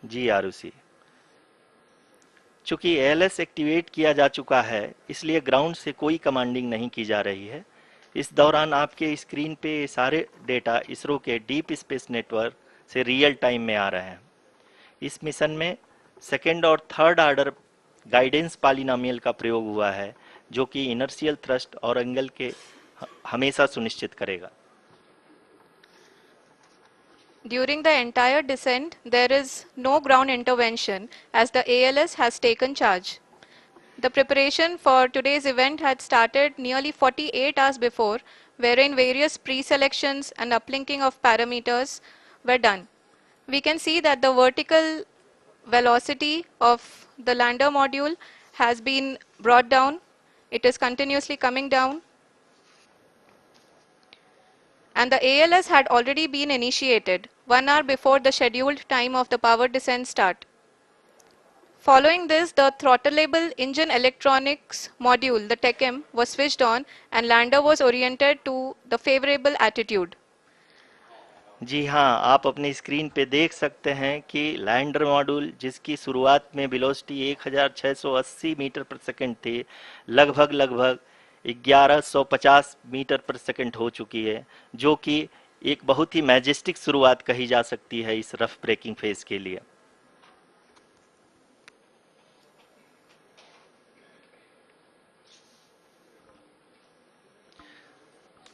Speaker 1: जी आरुषि, चूंकि ALS activate किया जा चुका है, इसलिए ground से कोई commanding नहीं की जा रही है। इस दौरान आपके स्क्रीन पे ये सारे डेटा इसरो के डीप स्पेस नेटवर्क से रियल टाइम में आ रहे हैं। इस मिशन में सेकेंड और थर्ड ऑर्डर गाइडेंस पॉलिनोमियल का प्रयोग हुआ है, जो कि इनर्शियल थ्रस्ट और एंगल के हमेशा सुनिश्चित करेगा।
Speaker 3: During the entire descent, there is no ground intervention as the ALS has taken charge. The preparation for today's event had started nearly 48 hours before, wherein various pre-selections and uplinking of parameters were done. We can see that the vertical velocity of the lander module has been brought down. It is continuously coming down. And the ALS had already been initiated 1 hour before the scheduled time of the power descent start. Following this, the throttleable engine electronics module, the TECM, was switched on and lander was oriented to the favorable attitude.
Speaker 1: जी हाँ, आप अपनी screen पे देख सकते हैं कि lander module जिसकी शुरुआत में वेलोसिटी 1680 मीटर पर सेकंड थी, लगभग 1150 मीटर पर सेकंड हो चुकी है, जो कि एक बहुत ही मैजेस्टिक शुरुआत कही जा सकती है इस रफ ब्रेकिंग फेज के लिए।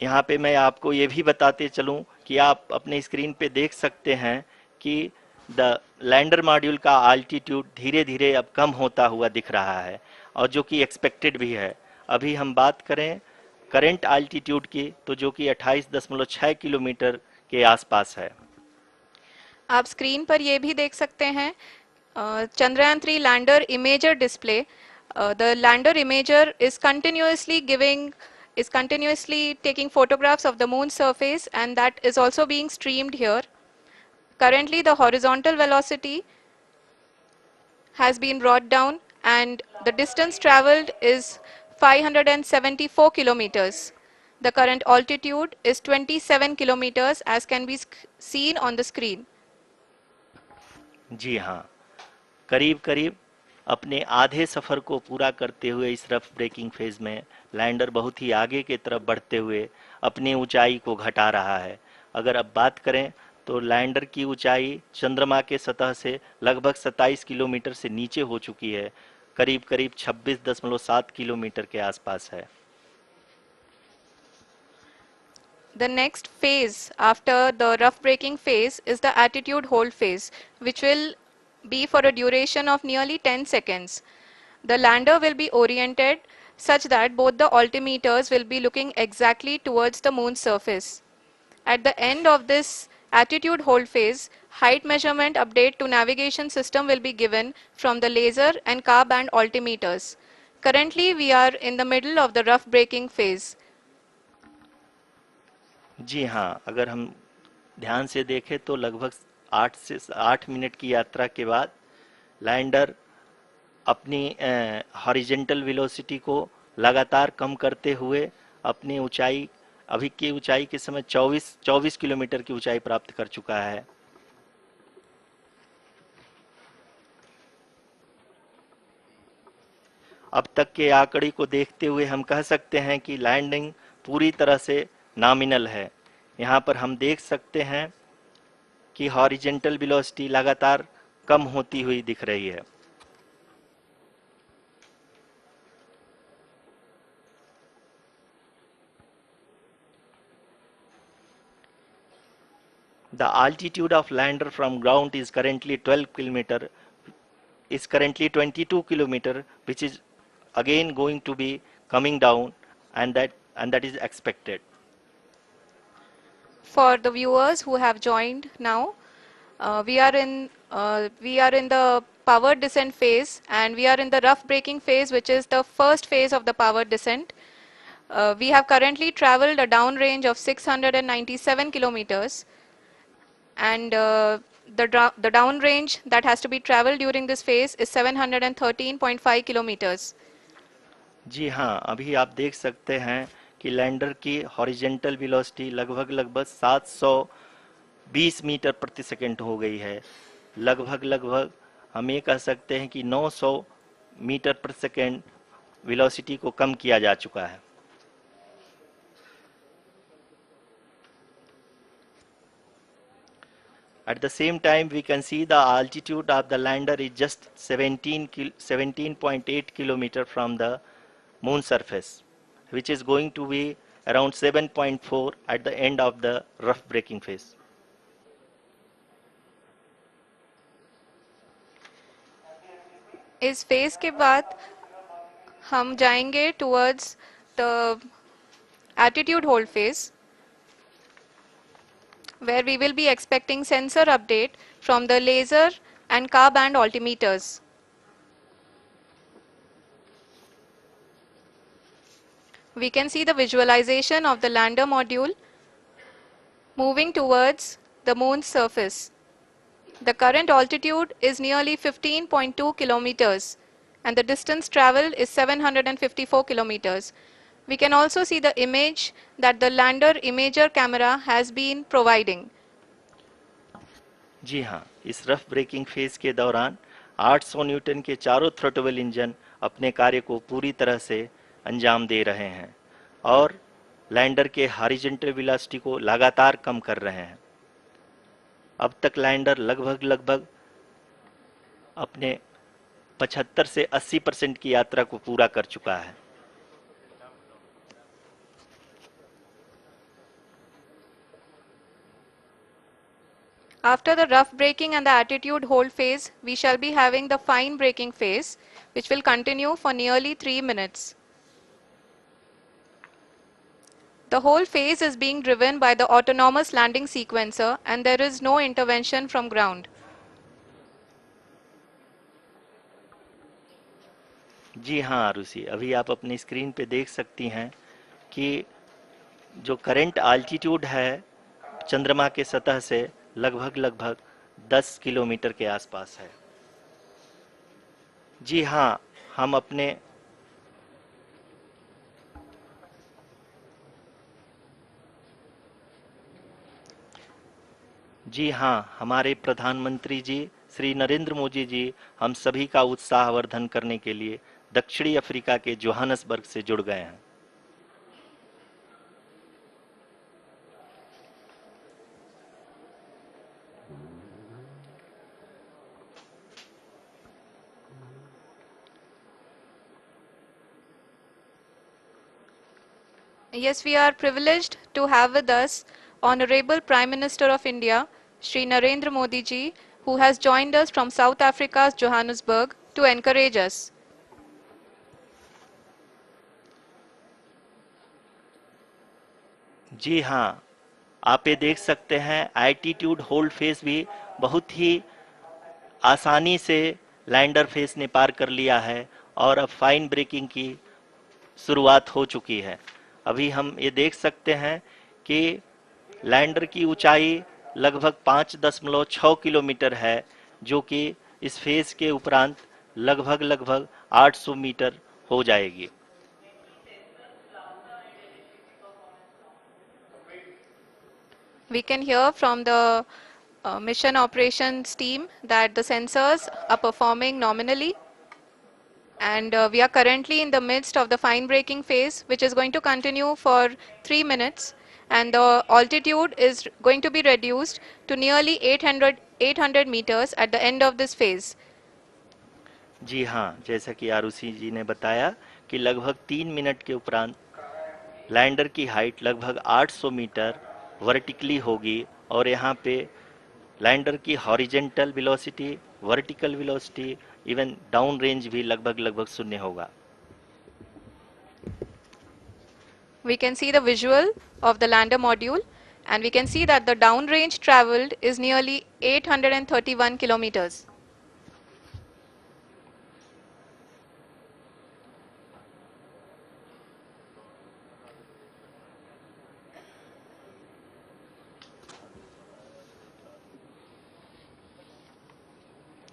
Speaker 1: यहाँ पे मैं आपको ये भी बताते चलूं कि आप अपने स्क्रीन पे देख सकते हैं कि द लैंडर मॉड्यूल का आल्टीट्यूड धीरे धीरे अब कम होता हुआ दिख रहा है, और जो कि एक्सपेक्टेड भी है। अभी हम बात करें करंट आल्टीट्यूड की, तो जो कि 28.6 किलोमीटर के आसपास है।
Speaker 3: आप स्क्रीन पर ये भी देख सकते हैं Chandrayaan 3 lander imager display. The lander imager is continuously taking photographs of the moon's surface, and that is also being streamed here. Currently the horizontal velocity has been brought down and the distance traveled is 574 kilometers. The current altitude is 27 kilometers as can be seen on the screen.
Speaker 1: जी हाँ, करीब करीब अपने आधे सफ़र को पूरा करते हुए इस रफ ब्रेकिंग फेज में लैंडर बहुत ही आगे की तरफ बढ़ते हुए अपनी ऊंचाई को घटा रहा है। अगर अब बात करें तो लैंडर की ऊंचाई चंद्रमा के सतह से लगभग 27 किलोमीटर से नीचे हो चुकी है, करीब करीब 26.7 किलोमीटर के आसपास है।
Speaker 3: The next phase after the rough braking phase is the attitude hold phase, which will be for a duration of nearly 10 seconds. The lander will be oriented such that both the altimeters will be looking exactly towards the moon's surface. At the end of this attitude hold phase, height measurement update to navigation system will be given from the laser and car band altimeters. Currently, we are in the middle of the rough braking phase.
Speaker 1: जी हाँ, अगर हम ध्यान से देखें तो लगभग 8 minute की यात्रा के बाद लैंडर अपनी हॉरिजेंटल वेलोसिटी को लगातार कम करते हुए अपनी ऊंचाई, अभी की ऊंचाई के समय 24 किलोमीटर की ऊंचाई प्राप्त कर चुका है। अब तक के आंकड़े को देखते हुए हम कह सकते हैं कि लैंडिंग पूरी तरह से नॉमिनल है। यहाँ पर हम देख सकते हैं कि हॉरिजेंटल वेलोसिटी लगातार कम होती हुई दिख रही है। The altitude of lander from ground is currently 22 kilometer, which is again going to be coming down, and that is expected.
Speaker 3: For the viewers who have joined now, we are in the power descent phase, and we are in the rough braking phase, which is the first phase of the power descent. We have currently traveled a downrange of 697 kilometers, and the downrange that has to be traveled during this phase is 713.5 kilometers.
Speaker 1: जी हाँ, अभी आप देख सकते हैं कि lander की horizontal velocity लगभग 720 metre प्रति सेकंड हो गई है। लगभग हम ये कह सकते हैं कि 900 मीटर प्रति सेकंड वेलोसिटी को कम किया जा चुका है। At the same time, we can see the altitude of the lander is just 17.8 kilometer from the moon surface, which is going to be around 7.4 at the end of the rough braking phase.
Speaker 3: इस phase के बाद हम जाएंगे towards the attitude hold phase, where we will be expecting sensor update from the laser and car band altimeters. We can see the visualization of the lander module moving towards the moon's surface. The current altitude is nearly 15.2 kilometers and the distance traveled is 754 kilometers. We can also see the image that the lander imager camera has been providing.
Speaker 1: जी हाँ, इस rough breaking phase के दौरान 800 Newton के चारों throttle engine अपने कार्य को पूरी तरह से अंजाम दे रहे हैं और लैंडर के हॉरिजॉन्टल वेलोसिटी को लगातार कम कर रहे हैं। अब तक लैंडर लगभग अपने 75 से 80% की यात्रा को पूरा कर चुका है।
Speaker 3: After the rough braking and the attitude hold phase, we shall be having the fine braking phase, which will continue for nearly 3 minutes. The whole phase is being driven by the autonomous landing sequencer and there is no intervention from ground.
Speaker 1: जी हाँ आरुषि, अभी आप अपनी screen पे देख सकती हैं कि जो करंट आल्टीट्यूड है चंद्रमा के सतह से लगभग 10 किलोमीटर के आसपास है। जी हाँ, हम अपने जी हाँ, हमारे प्रधानमंत्री जी श्री नरेंद्र मोदी जी हम सभी का उत्साहवर्धन करने के लिए दक्षिणी अफ्रीका के जोहानसबर्ग से जुड़ गए हैं।
Speaker 3: Yes, we are privileged to have with us Honorable Prime Minister of India, Shri Narendra Modi ji, who has joined us from South Africa's Johannesburg to encourage us.
Speaker 1: जी हाँ, आप ये देख सकते हैं एल्टीट्यूड होल्ड फेज भी बहुत ही आसानी से लैंडर फेज ने पार कर लिया है और अब फाइन ब्रेकिंग की शुरुआत हो चुकी है। अभी हम ये देख सकते हैं कि लैंडर की ऊंचाई लगभग 5.6 किलोमीटर है, जो कि इस फेज के उपरांत लगभग 800 मीटर हो जाएगी।
Speaker 3: We can hear from the mission operations team that the sensors are performing nominally. And we are currently in the midst of the fine braking phase, which is going to continue for 3 minutes. And the altitude is going to be reduced to nearly 800 meters at the end of this phase.
Speaker 1: जी हाँ, जैसा कि आरुषि जी ने बताया कि लगभग 3 minute के उपरांत lander की हाइट लगभग 800 मीटर वर्टिकली होगी और यहाँ पे लैंडर की horizontal velocity, vertical velocity, even down range भी लगभग शून्य होगा।
Speaker 3: We can see the visual of the lander module and we can see that the downrange traveled is nearly 831 kilometers.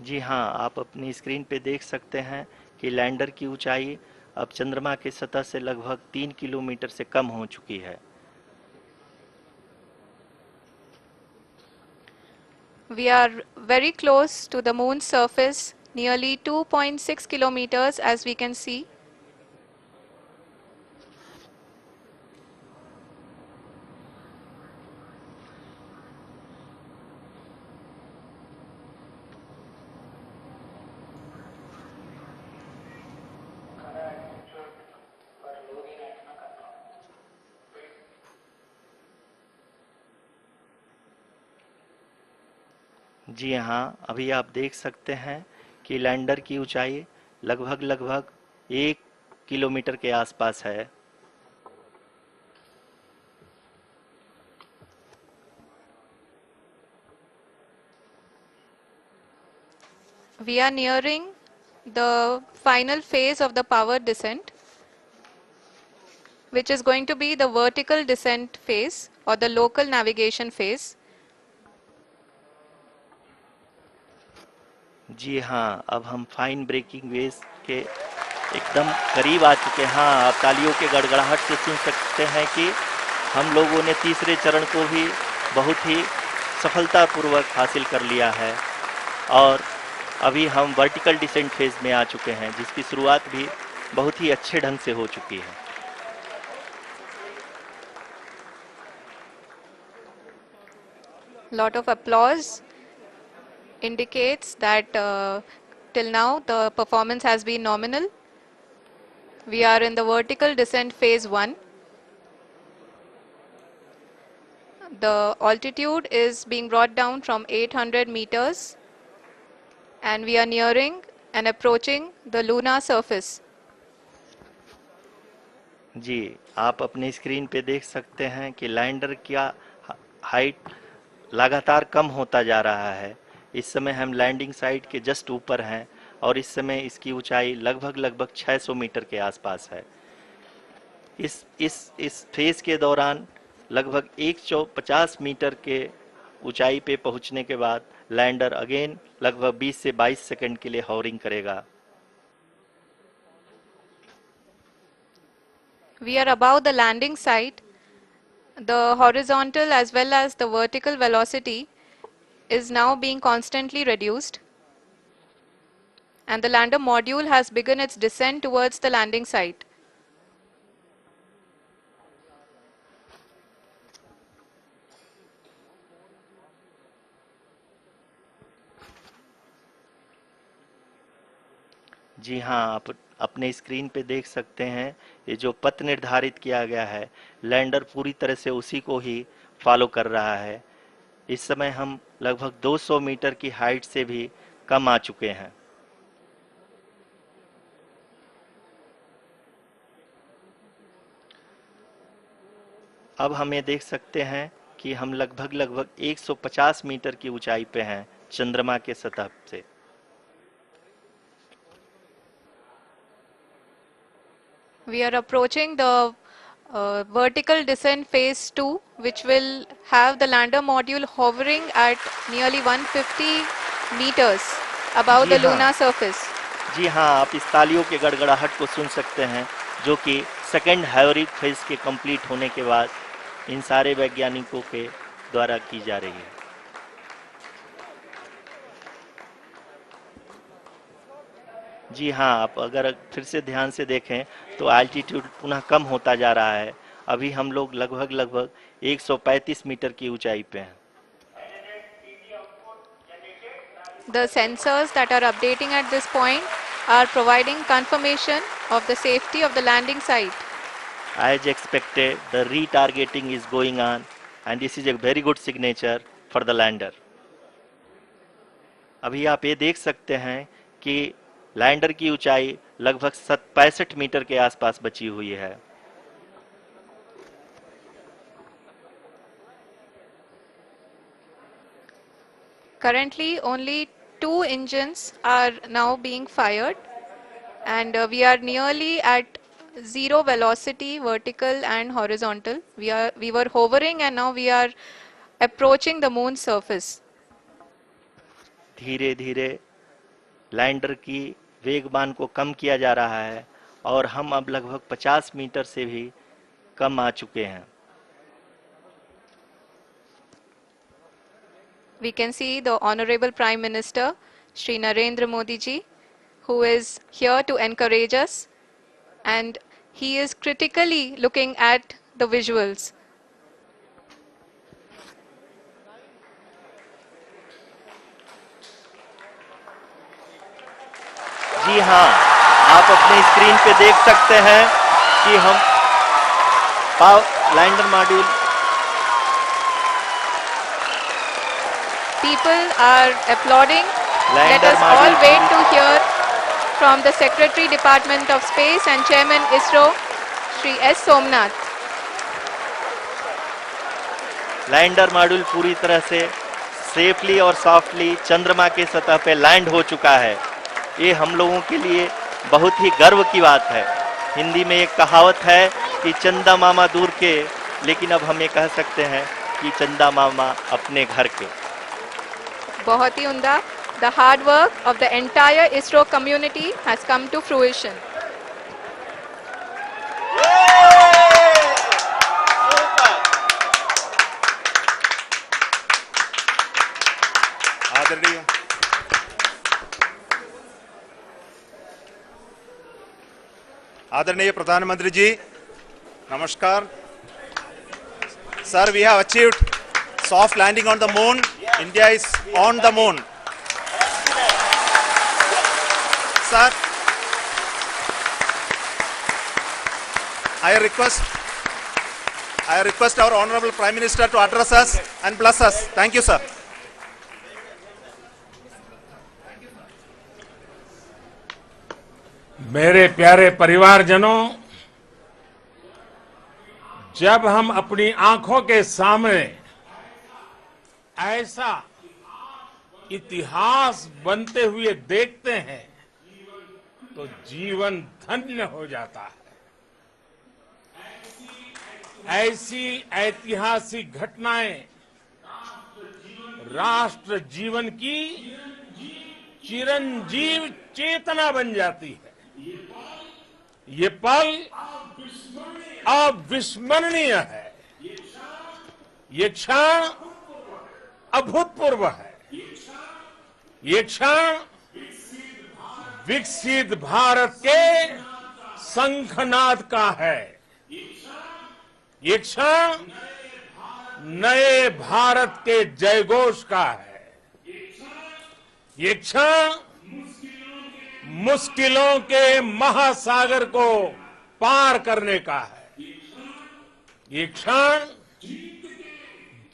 Speaker 1: जी हाँ, आप अपनी स्क्रीन पे देख सकते हैं कि लैंडर की ऊंचाई अब चंद्रमा की सतह से लगभग 3 किलोमीटर से कम हो चुकी है।
Speaker 3: We are very close to the moon's surface, nearly 2.6 kilometers as we can see.
Speaker 1: जी हाँ, अभी आप देख सकते हैं कि लैंडर की ऊंचाई लगभग 1 किलोमीटर के आसपास है।
Speaker 3: We are nearing the final phase of the power descent, which is going to be the vertical descent phase or the local navigation phase.
Speaker 1: जी हाँ, अब हम फाइन ब्रेकिंग वेव्स के एकदम करीब आ चुके हैं। हाँ, आप तालियों के गड़गड़ाहट से सुन सकते हैं कि हम लोगों ने तीसरे चरण को भी बहुत ही सफलतापूर्वक हासिल कर लिया है और अभी हम वर्टिकल डिसेंट फेज में आ चुके हैं, जिसकी शुरुआत भी बहुत ही अच्छे ढंग से हो चुकी है।
Speaker 3: Lot of applause indicates that till now the performance has been nominal. We are in the vertical descent phase 1. The altitude is being brought down from 800 meters and we are nearing and approaching the lunar surface.
Speaker 1: जी, आप अपने screen पे देख सकते हैं कि lander का height लगातार कम होता जा रहा है। इस समय हम लैंडिंग साइट के जस्ट ऊपर हैं और इस समय इसकी ऊंचाई लगभग 600 मीटर के आसपास है। इस फेज के दौरान लगभग 150 मीटर के ऊंचाई पे पहुंचने के बाद लैंडर अगेन लगभग 20 से 22 सेकंड के लिए हॉवरिंग करेगा।
Speaker 3: We are above the landing site. The horizontal as well as the vertical velocity is now being constantly reduced. And the lander module has begun its descent towards the landing site.
Speaker 1: जी हाँ, आप अपने screen पे देख सकते हैं ये जो पथ निर्धारित किया गया है, लैंडर पूरी तरह से उसी को ही फॉलो कर रहा है। इस समय हम लगभग 200 मीटर की हाइट से भी कम आ चुके हैं। अब हम ये देख सकते हैं कि हम लगभग 150 मीटर की ऊंचाई पे हैं चंद्रमा के सतह से।
Speaker 3: We are approaching the vertical descent phase 2, which will have the lander module hovering at nearly 150 meters above
Speaker 1: ji
Speaker 3: the
Speaker 1: हाँ।
Speaker 3: lunar surface.
Speaker 1: जी हाँ, आप इस तालियों के गड़गड़ाहट को सुन सकते हैं, जो कि सेकेंड हैवरिक फेज के कंप्लीट होने के बाद इन सारे वैज्ञानिकों के द्वारा की जा रही है। जी हाँ, आप अगर फिर से ध्यान से देखें तो एल्टीट्यूड पुनः कम होता जा रहा है। अभी हम लोग लगभग 135 मीटर की ऊंचाई पे हैं।
Speaker 3: The sensors that are updating at this point are providing confirmation of the safety of the landing site.
Speaker 1: As expected, the retargeting is going on and this is a very good signature for the lander. अभी आप ये देख सकते हैं कि lander की ऊंचाई लगभग 65 मीटर के आसपास बची हुई है।
Speaker 3: Currently, only 2 engines are now being fired, and we are nearly at zero velocity, vertical and horizontal. We were hovering, and now we are approaching the moon's surface.
Speaker 1: धीरे धीरे लैंडर की वेगमान को कम किया जा रहा है और हम अब लगभग 50 मीटर से भी कम आ चुके हैं।
Speaker 3: We can see the Honorable Prime Minister, Shri Narendra Modi ji, who is here to encourage us, and he is critically looking at the visuals.
Speaker 1: जी हाँ, आप अपने स्क्रीन पे देख सकते हैं कि हम lander module
Speaker 3: People are applauding. Let
Speaker 1: Lander
Speaker 3: us all
Speaker 1: module
Speaker 3: wait to hear from the Secretary Department of Space and Chairman ISRO, Shri S. Somnath.
Speaker 1: Lander module पूरी तरह से सेफली और सॉफ्टली चंद्रमा के सतह पे लैंड हो चुका है। ये हम लोगों के लिए बहुत ही गर्व की बात है। हिंदी में एक कहावत है कि चंदा मामा दूर के, लेकिन अब हम ये कह सकते हैं कि चंदा मामा अपने घर के।
Speaker 3: बहुत ही उम्दा. The hard work of the entire ISRO community has come to fruition.
Speaker 6: आदरणीय आदरणीय प्रधानमंत्री जी, नमस्कार sir. We have achieved soft landing on the moon. India is on the moon. Sir, I request our Honorable Prime Minister to address us and bless us. Thank you, sir.
Speaker 7: मेरे प्यारे परिवारजनों, जब हम अपनी आंखों के सामने ऐसा इतिहास बनते हुए देखते हैं तो जीवन धन्य हो जाता है। ऐसी ऐतिहासिक घटनाएं राष्ट्र जीवन की चिरंजीव चेतना बन जाती है। ये पल अविस्मरणीय है। ये क्षण अभूतपूर्व है। ये क्षण विकसित भारत के शंखनाद का है। ये क्षण नए भारत के जयघोष का है। ये क्षण मुश्किलों के महासागर को पार करने का है। ये क्षण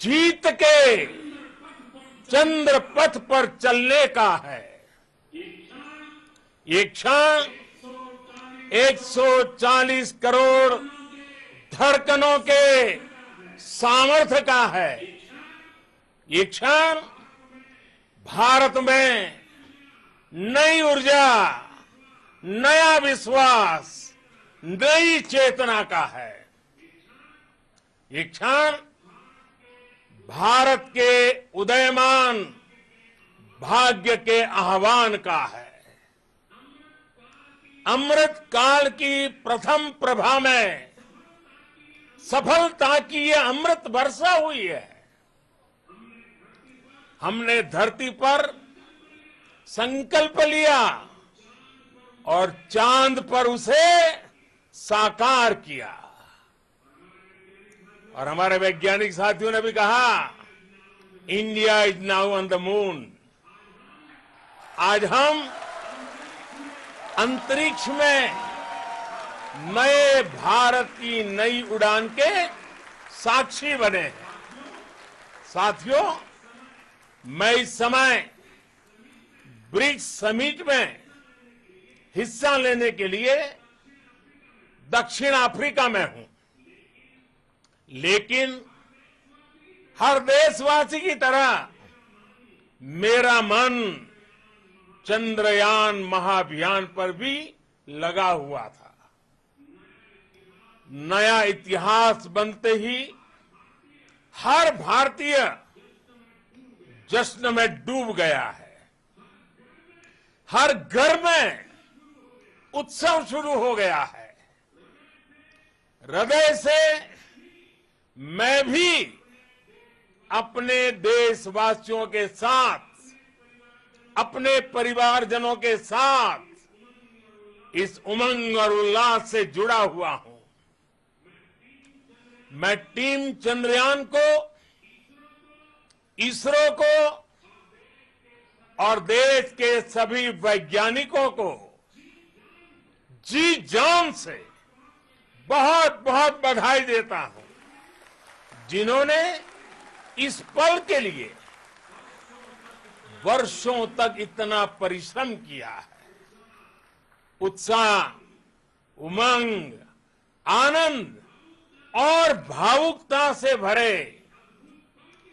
Speaker 7: जीत के चंद्र पथ पर चलने का है। ये क्षण 140 करोड़ धड़कनों के सामर्थ्य का है। ये क्षण भारत में नई ऊर्जा, नया विश्वास, नई चेतना का है। ये क्षण भारत के उदयमान भाग्य के आह्वान का है। अमृत काल की प्रथम प्रभा में सफलता की यह अमृत वर्षा हुई है। हमने धरती पर संकल्प लिया और चांद पर उसे साकार किया। और हमारे वैज्ञानिक साथियों ने भी कहा, India is now on the moon. आज हम अंतरिक्ष में नए भारत की नई उड़ान के साक्षी बने हैं। साथियों, मैं इस समय ब्रिक्स समिट में हिस्सा लेने के लिए दक्षिण अफ्रीका में हूं, लेकिन हर देशवासी की तरह मेरा मन चंद्रयान महाअभियान पर भी लगा हुआ था। नया इतिहास बनते ही हर भारतीय जश्न में डूब गया है। हर घर में उत्सव शुरू हो गया है। हृदय से मैं भी अपने देशवासियों के साथ, अपने परिवारजनों के साथ इस उमंग और उल्लास से जुड़ा हुआ हूं। मैं टीम चंद्रयान को, इसरो को और देश के सभी वैज्ञानिकों को जी जान से बहुत बहुत बधाई देता हूं, जिन्होंने इस पल के लिए वर्षों तक इतना परिश्रम किया है। उत्साह, उमंग, आनंद और भावुकता से भरे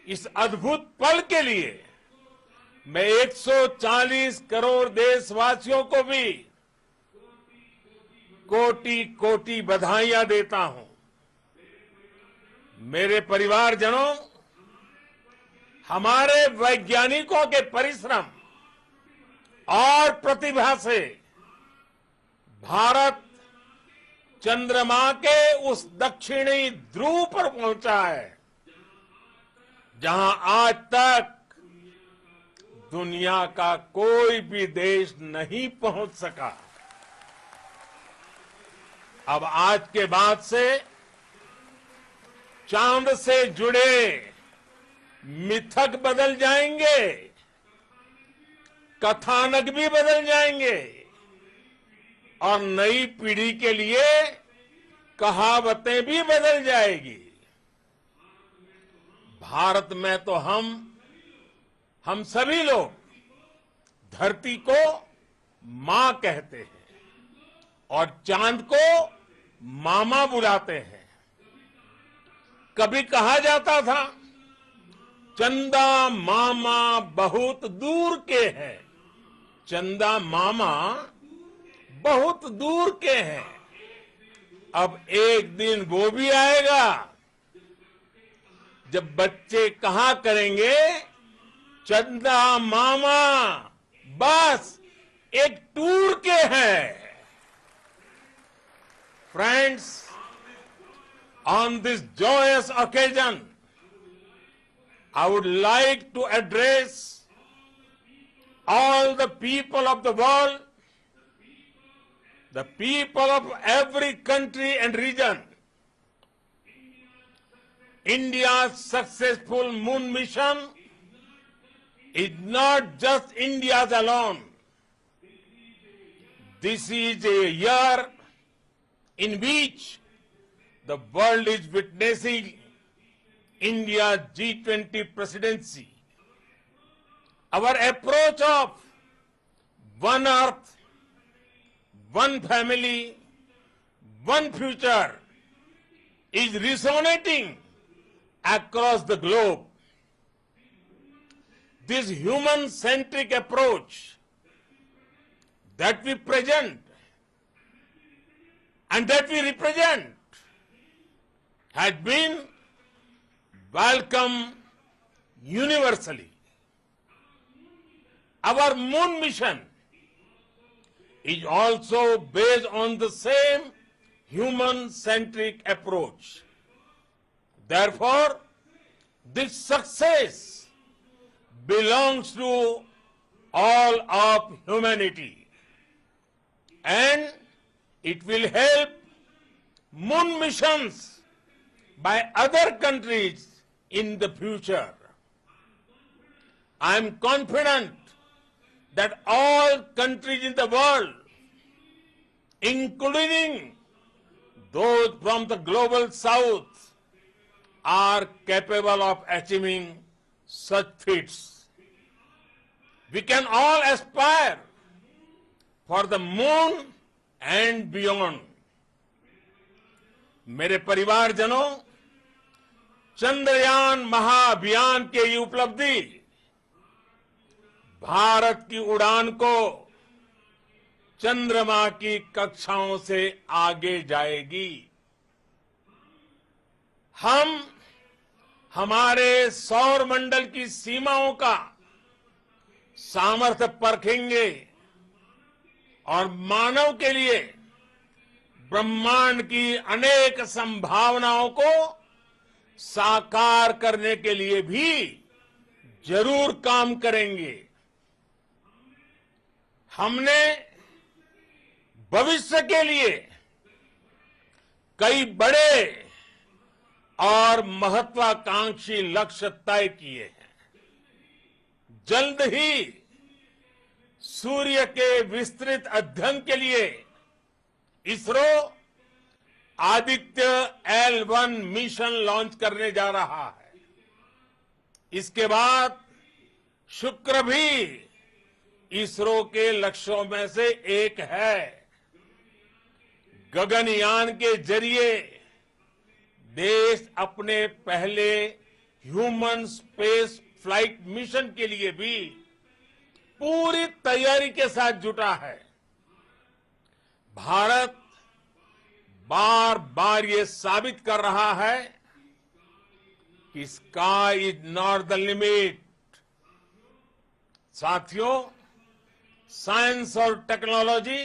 Speaker 7: इस अद्भुत पल के लिए मैं 140 करोड़ देशवासियों को भी कोटि कोटि बधाइयां देता हूं। मेरे परिवारजनों, हमारे वैज्ञानिकों के परिश्रम और प्रतिभा से भारत चंद्रमा के उस दक्षिणी ध्रुव पर पहुंचा है जहां आज तक दुनिया का कोई भी देश नहीं पहुंच सका। अब आज के बाद से चांद से जुड़े मिथक बदल जाएंगे, कथानक भी बदल जाएंगे और नई पीढ़ी के लिए कहावतें भी बदल जाएगी। भारत में तो हम सभी लोग धरती को मां कहते हैं और चांद को मामा बुलाते हैं। कभी कहा जाता था, चंदा मामा बहुत दूर के हैं। चंदा मामा बहुत दूर के हैं। अब एक दिन वो भी आएगा जब बच्चे कहा करेंगे, चंदा मामा बस एक टूर के हैं। Friends, on this joyous occasion, I would like to address all the people of the world, the people of every country and region. India's successful moon mission is not just India's alone. This is a year in which the world is witnessing India's G20 presidency. Our approach of one earth, one family, one future is resonating across the globe. This human-centric approach that we present and that we represent has been welcomed universally. Our moon mission is also based on the same human-centric approach. Therefore, this success belongs to all of humanity, and it will help moon missions by other countries in the future. I am confident that all countries in the world, including those from the global south, are capable of achieving such feats. We can all aspire for the moon and beyond. मेरे परिवारजनों, चंद्रयान महाअभियान की ये उपलब्धि भारत की उड़ान को चंद्रमा की कक्षाओं से आगे जाएगी। हम हमारे सौर मंडल की सीमाओं का सामर्थ्य परखेंगे और मानव के लिए ब्रह्मांड की अनेक संभावनाओं को साकार करने के लिए भी जरूर काम करेंगे। हमने भविष्य के लिए कई बड़े और महत्वाकांक्षी लक्ष्य तय किए हैं। जल्द ही सूर्य के विस्तृत अध्ययन के लिए ISRO Aditya L1 mission launch करने जा रहा है। इसके बाद शुक्र भी इसरो के लक्ष्यों में से एक है। गगनयान के जरिए देश अपने पहले ह्यूमन स्पेस फ्लाइट मिशन के लिए भी पूरी तैयारी के साथ जुटा है। भारत बार बार ये साबित कर रहा है कि sky is not the limit. साथियों, साइंस और टेक्नोलॉजी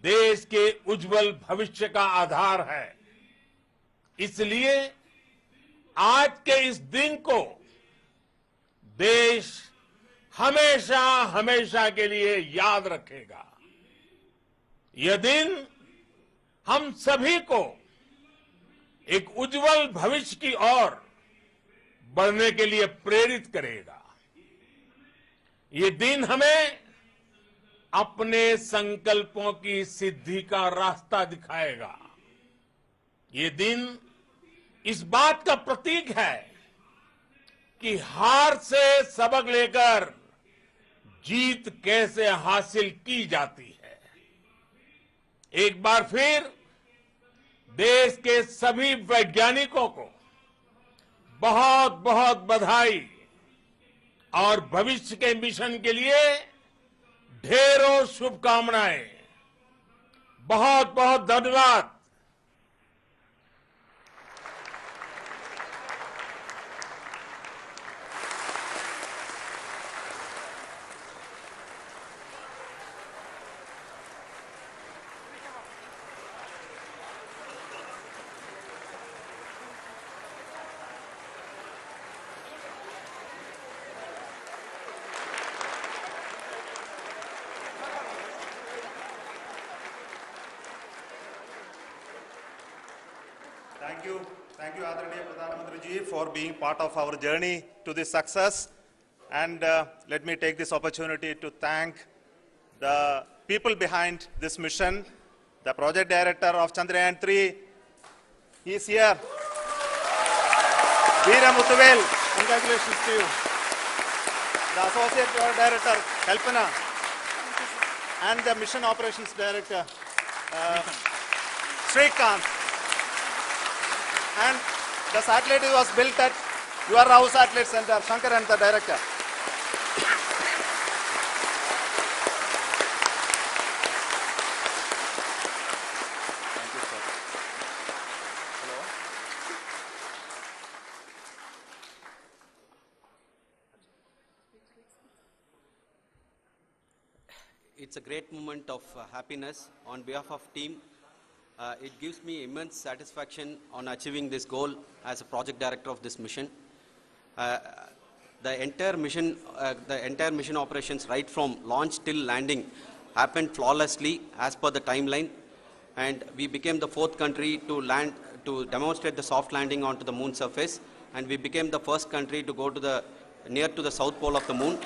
Speaker 7: देश के उज्जवल भविष्य का आधार है। इसलिए आज के इस दिन को देश हमेशा हमेशा के लिए याद रखेगा। यह दिन हम सभी को एक उज्जवल भविष्य की ओर बढ़ने के लिए प्रेरित करेगा। ये दिन हमें अपने संकल्पों की सिद्धि का रास्ता दिखाएगा। ये दिन इस बात का प्रतीक है कि हार से सबक लेकर जीत कैसे हासिल की जाती है। एक बार फिर देश के सभी वैज्ञानिकों को बहुत बहुत बधाई और भविष्य के मिशन के लिए ढेरों शुभकामनाएं। बहुत बहुत धन्यवाद।
Speaker 6: Thank you, Adaraniya Pradhan Mantri ji, for being part of our journey to this success. And let me take this opportunity to thank the people behind this mission, the project director of Chandrayaan 3. He is here. Veera Muthuvel, congratulations to you. The associate director, Kalpana, and the mission operations director, Srikanth. And the satellite was built at your house satellite center, Shankar and the director. Thank you, sir. Hello.
Speaker 4: It's a great moment of happiness on behalf of team. It gives me immense satisfaction on achieving this goal as a project director of this mission. The entire mission operations right from launch till landing happened flawlessly as per the timeline, and we became the 4th country to demonstrate the soft landing onto the moon surface, and we became the first country to go to near to the south pole of the moon.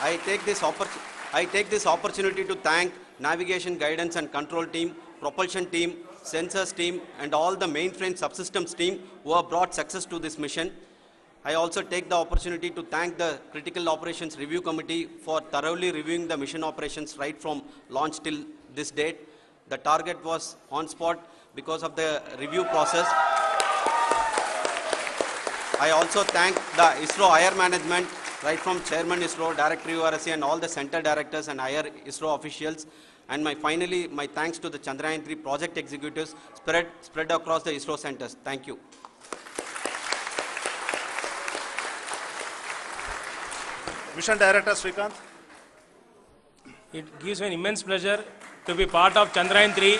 Speaker 4: I take this opportunity to thank navigation, guidance and control team, propulsion team, sensors team and all the mainframe subsystems team who have brought success to this mission. I also take the opportunity to thank the Critical Operations Review Committee for thoroughly reviewing the mission operations right from launch till this date. The target was on spot because of the review process. I also thank the ISRO higher management, right from Chairman ISRO, Director URSC and all the center directors and higher ISRO officials. And finally, my thanks to the Chandrayaan 3 project executives spread across the ISRO centers. Thank you.
Speaker 6: Mission Director Srikanth.
Speaker 8: It gives me an immense pleasure to be part of Chandrayaan 3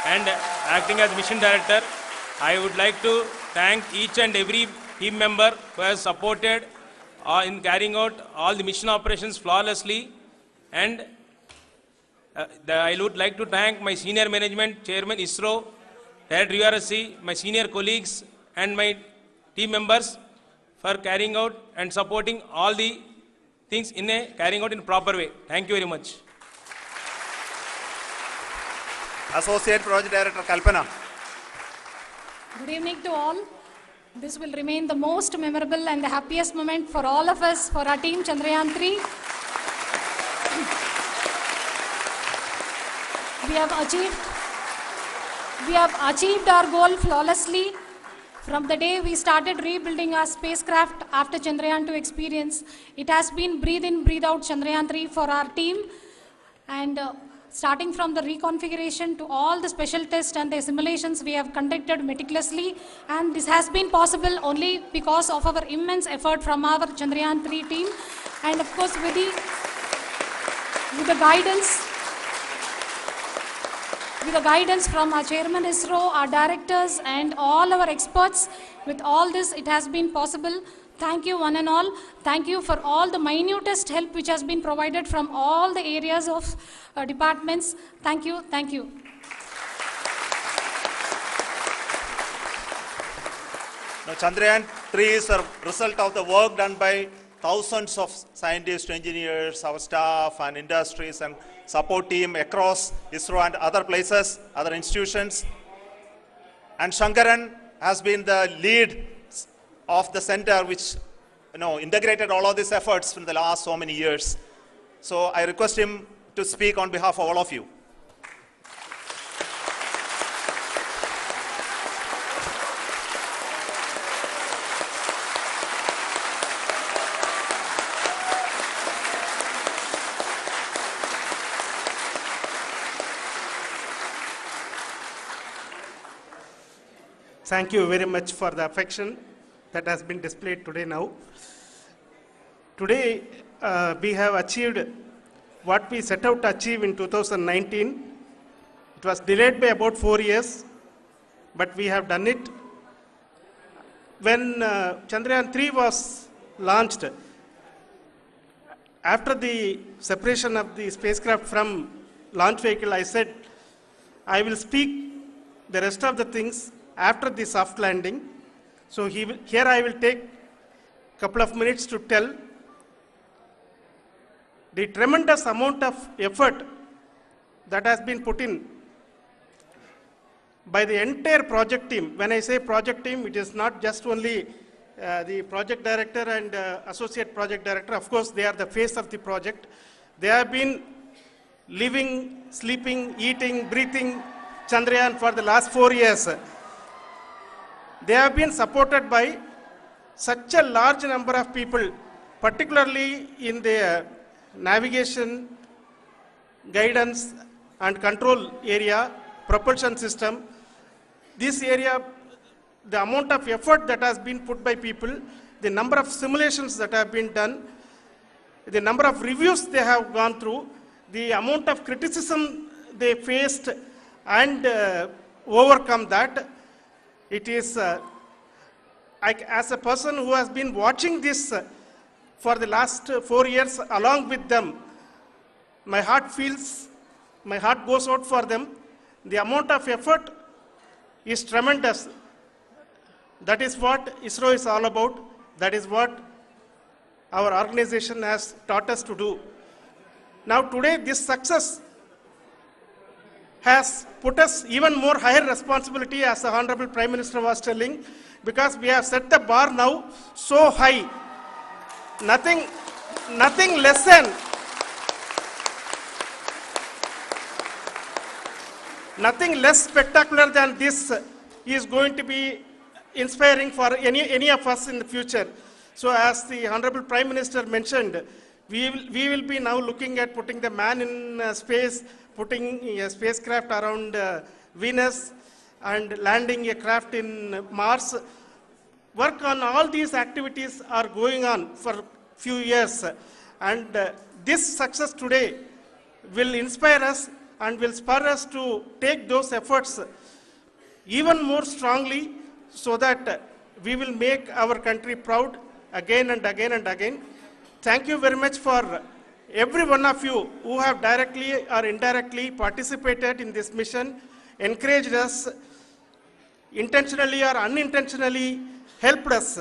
Speaker 8: and acting as Mission Director. I would like to thank each and every team member who has supported in carrying out all the mission operations flawlessly, and I would like to thank my senior management, Chairman ISRO, Director URSC, my senior colleagues and my team members for carrying out and supporting all the things carrying out in a proper way. Thank you very much.
Speaker 6: Associate Project Director Kalpana.
Speaker 9: Good evening to all. This will remain the most memorable and the happiest moment for all of us, for our team Chandrayaan 3. We have achieved our goal flawlessly. From the day we started rebuilding our spacecraft after Chandrayaan 2 experience, it has been breathe in, breathe out Chandrayaan 3 for our team. And starting from the reconfiguration to all the special tests and the simulations we have conducted meticulously, and this has been possible only because of our immense effort from our Chandrayaan 3 team, and of course with the guidance from our chairman ISRO, our directors and all our experts. With all this, it has been possible. Thank you one and all. Thank you for all the minutest help which has been provided from all the areas of departments. Thank you. Thank you.
Speaker 6: Now, Chandrayaan 3 is a result of the work done by thousands of scientists, engineers, our staff and industries and support team across ISRO and other places, other institutions. And Shankaran has been the lead of the center which integrated all of these efforts in the last so many years. So I request him to speak on behalf of all of you.
Speaker 10: Thank you very much for the affection that has been displayed today now. Today, we have achieved what we set out to achieve in 2019. It was delayed by about 4 years, but we have done it. When Chandrayaan 3 was launched, after the separation of the spacecraft from launch vehicle, I said, I will speak the rest of the things after the soft landing. So here I will take a couple of minutes to tell the tremendous amount of effort that has been put in by the entire project team. When I say project team, it is not just only the project director and associate project director. Of course, they are the face of the project. They have been living, sleeping, eating, breathing Chandrayaan for the last 4 years. They have been supported by such a large number of people, particularly in the navigation, guidance and control area, propulsion system. This area, the amount of effort that has been put by people, the number of simulations that have been done, the number of reviews they have gone through, the amount of criticism they faced and overcome that. It is, as a person who has been watching this for the last 4 years along with them, my heart goes out for them. The amount of effort is tremendous. That is what ISRO is all about. That is what our organization has taught us to do. Now today, this success has put us even more higher responsibility, as the Honorable Prime Minister was telling, because we have set the bar now so high. Nothing less spectacular than this is going to be inspiring for any of us in the future. So as the Honorable Prime Minister mentioned, we will be now looking at putting the man in space, putting a spacecraft around Venus and landing a craft in Mars. Work on all these activities are going on for a few years. And this success today will inspire us and will spur us to take those efforts even more strongly, so that we will make our country proud again and again and again. Thank you very much for every one of you who have directly or indirectly participated in this mission, encouraged us, intentionally or unintentionally helped us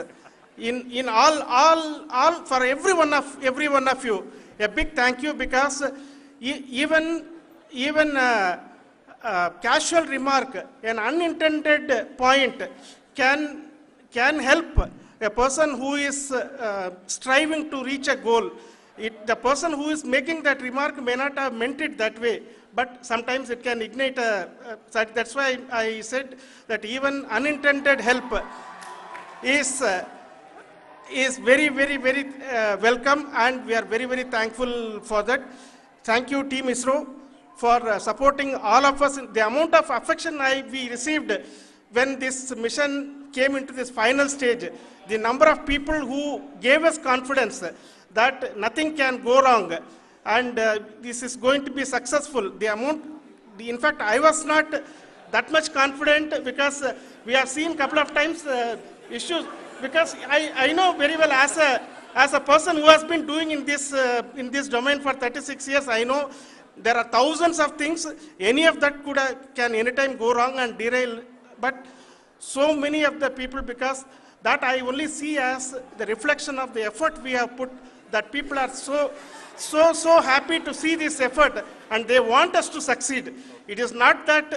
Speaker 10: in all for every one of you. A big thank you, because even casual remark, an unintended point can help a person who is striving to reach a goal. The person who is making that remark may not have meant it that way, but sometimes it can ignite that's why I said that even unintended help is very, very, very welcome, and we are very, very thankful for that. Thank you, Team ISRO, for supporting all of us. The amount of affection we received when this mission came into this final stage, the number of people who gave us confidence that nothing can go wrong and this is going to be successful. In fact, I was not that much confident because we have seen a couple of times issues, because I know very well as a person who has been doing in this domain for 36 years, I know there are thousands of things. Any of that can anytime go wrong and derail. But so many of the people, because that I only see as the reflection of the effort we have put, that people are so happy to see this effort and they want us to succeed. It is not that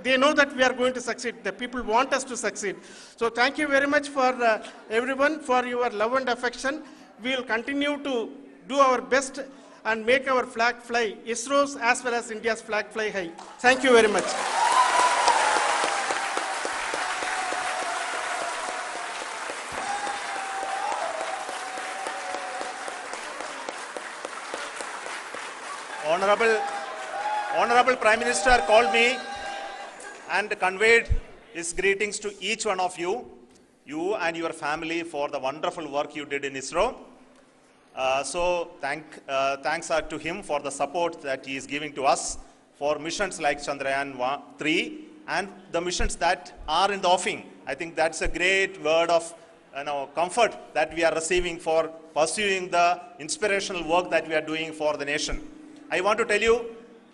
Speaker 10: they know that we are going to succeed. The people want us to succeed. So thank you very much for everyone for your love and affection. We will continue to do our best and make our flag fly, ISRO's as well as India's flag fly high. Thank you very much.
Speaker 6: Honorable Prime Minister called me and conveyed his greetings to each one of you and your family for the wonderful work you did in ISRO. So thanks are to him for the support that he is giving to us for missions like Chandrayaan 3 and the missions that are in the offing. I think that's a great word of comfort that we are receiving for pursuing the inspirational work that we are doing for the nation. I want to tell you,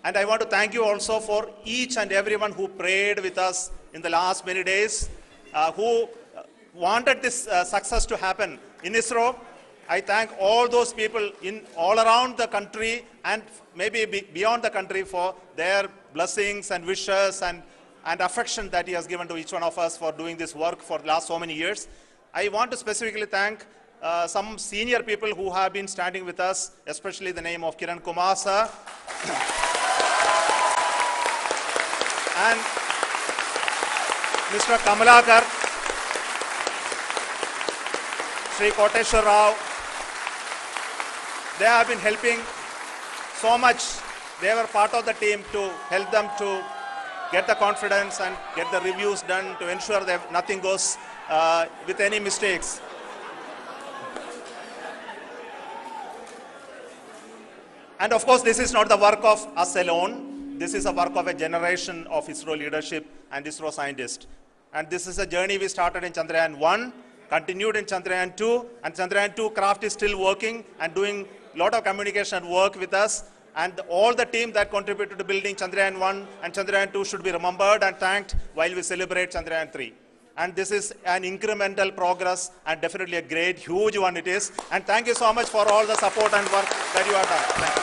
Speaker 6: and I want to thank you also for each and everyone who prayed with us in the last many days, who wanted this success to happen in ISRO. I thank all those people all around the country and maybe beyond the country for their blessings and wishes and affection that he has given to each one of us for doing this work for the last so many years. I want to specifically thank some senior people who have been standing with us, especially the name of Kiran Kumar sir and Mr. Kamalakar, Sri Koteshwar Rao. They have been helping so much. They were part of the team to help them to get the confidence and get the reviews done to ensure that nothing goes with any mistakes. And of course, this is not the work of us alone. This is a work of a generation of ISRO leadership and ISRO scientists. And this is a journey we started in Chandrayaan 1, continued in Chandrayaan 2, and Chandrayaan 2 craft is still working and doing a lot of communication work with us. And all the team that contributed to building Chandrayaan 1 and Chandrayaan 2 should be remembered and thanked while we celebrate Chandrayaan 3. And this is an incremental progress and definitely a great, huge one it is. And thank you so much for all the support and work that you have done.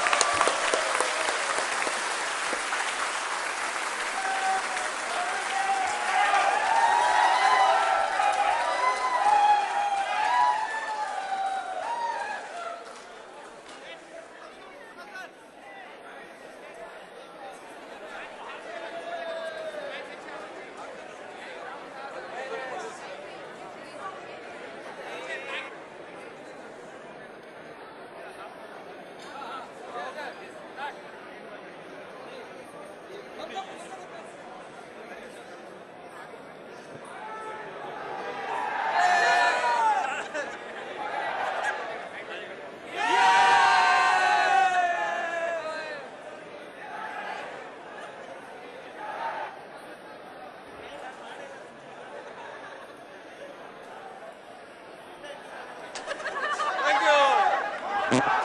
Speaker 6: Thank you.
Speaker 2: Thank you.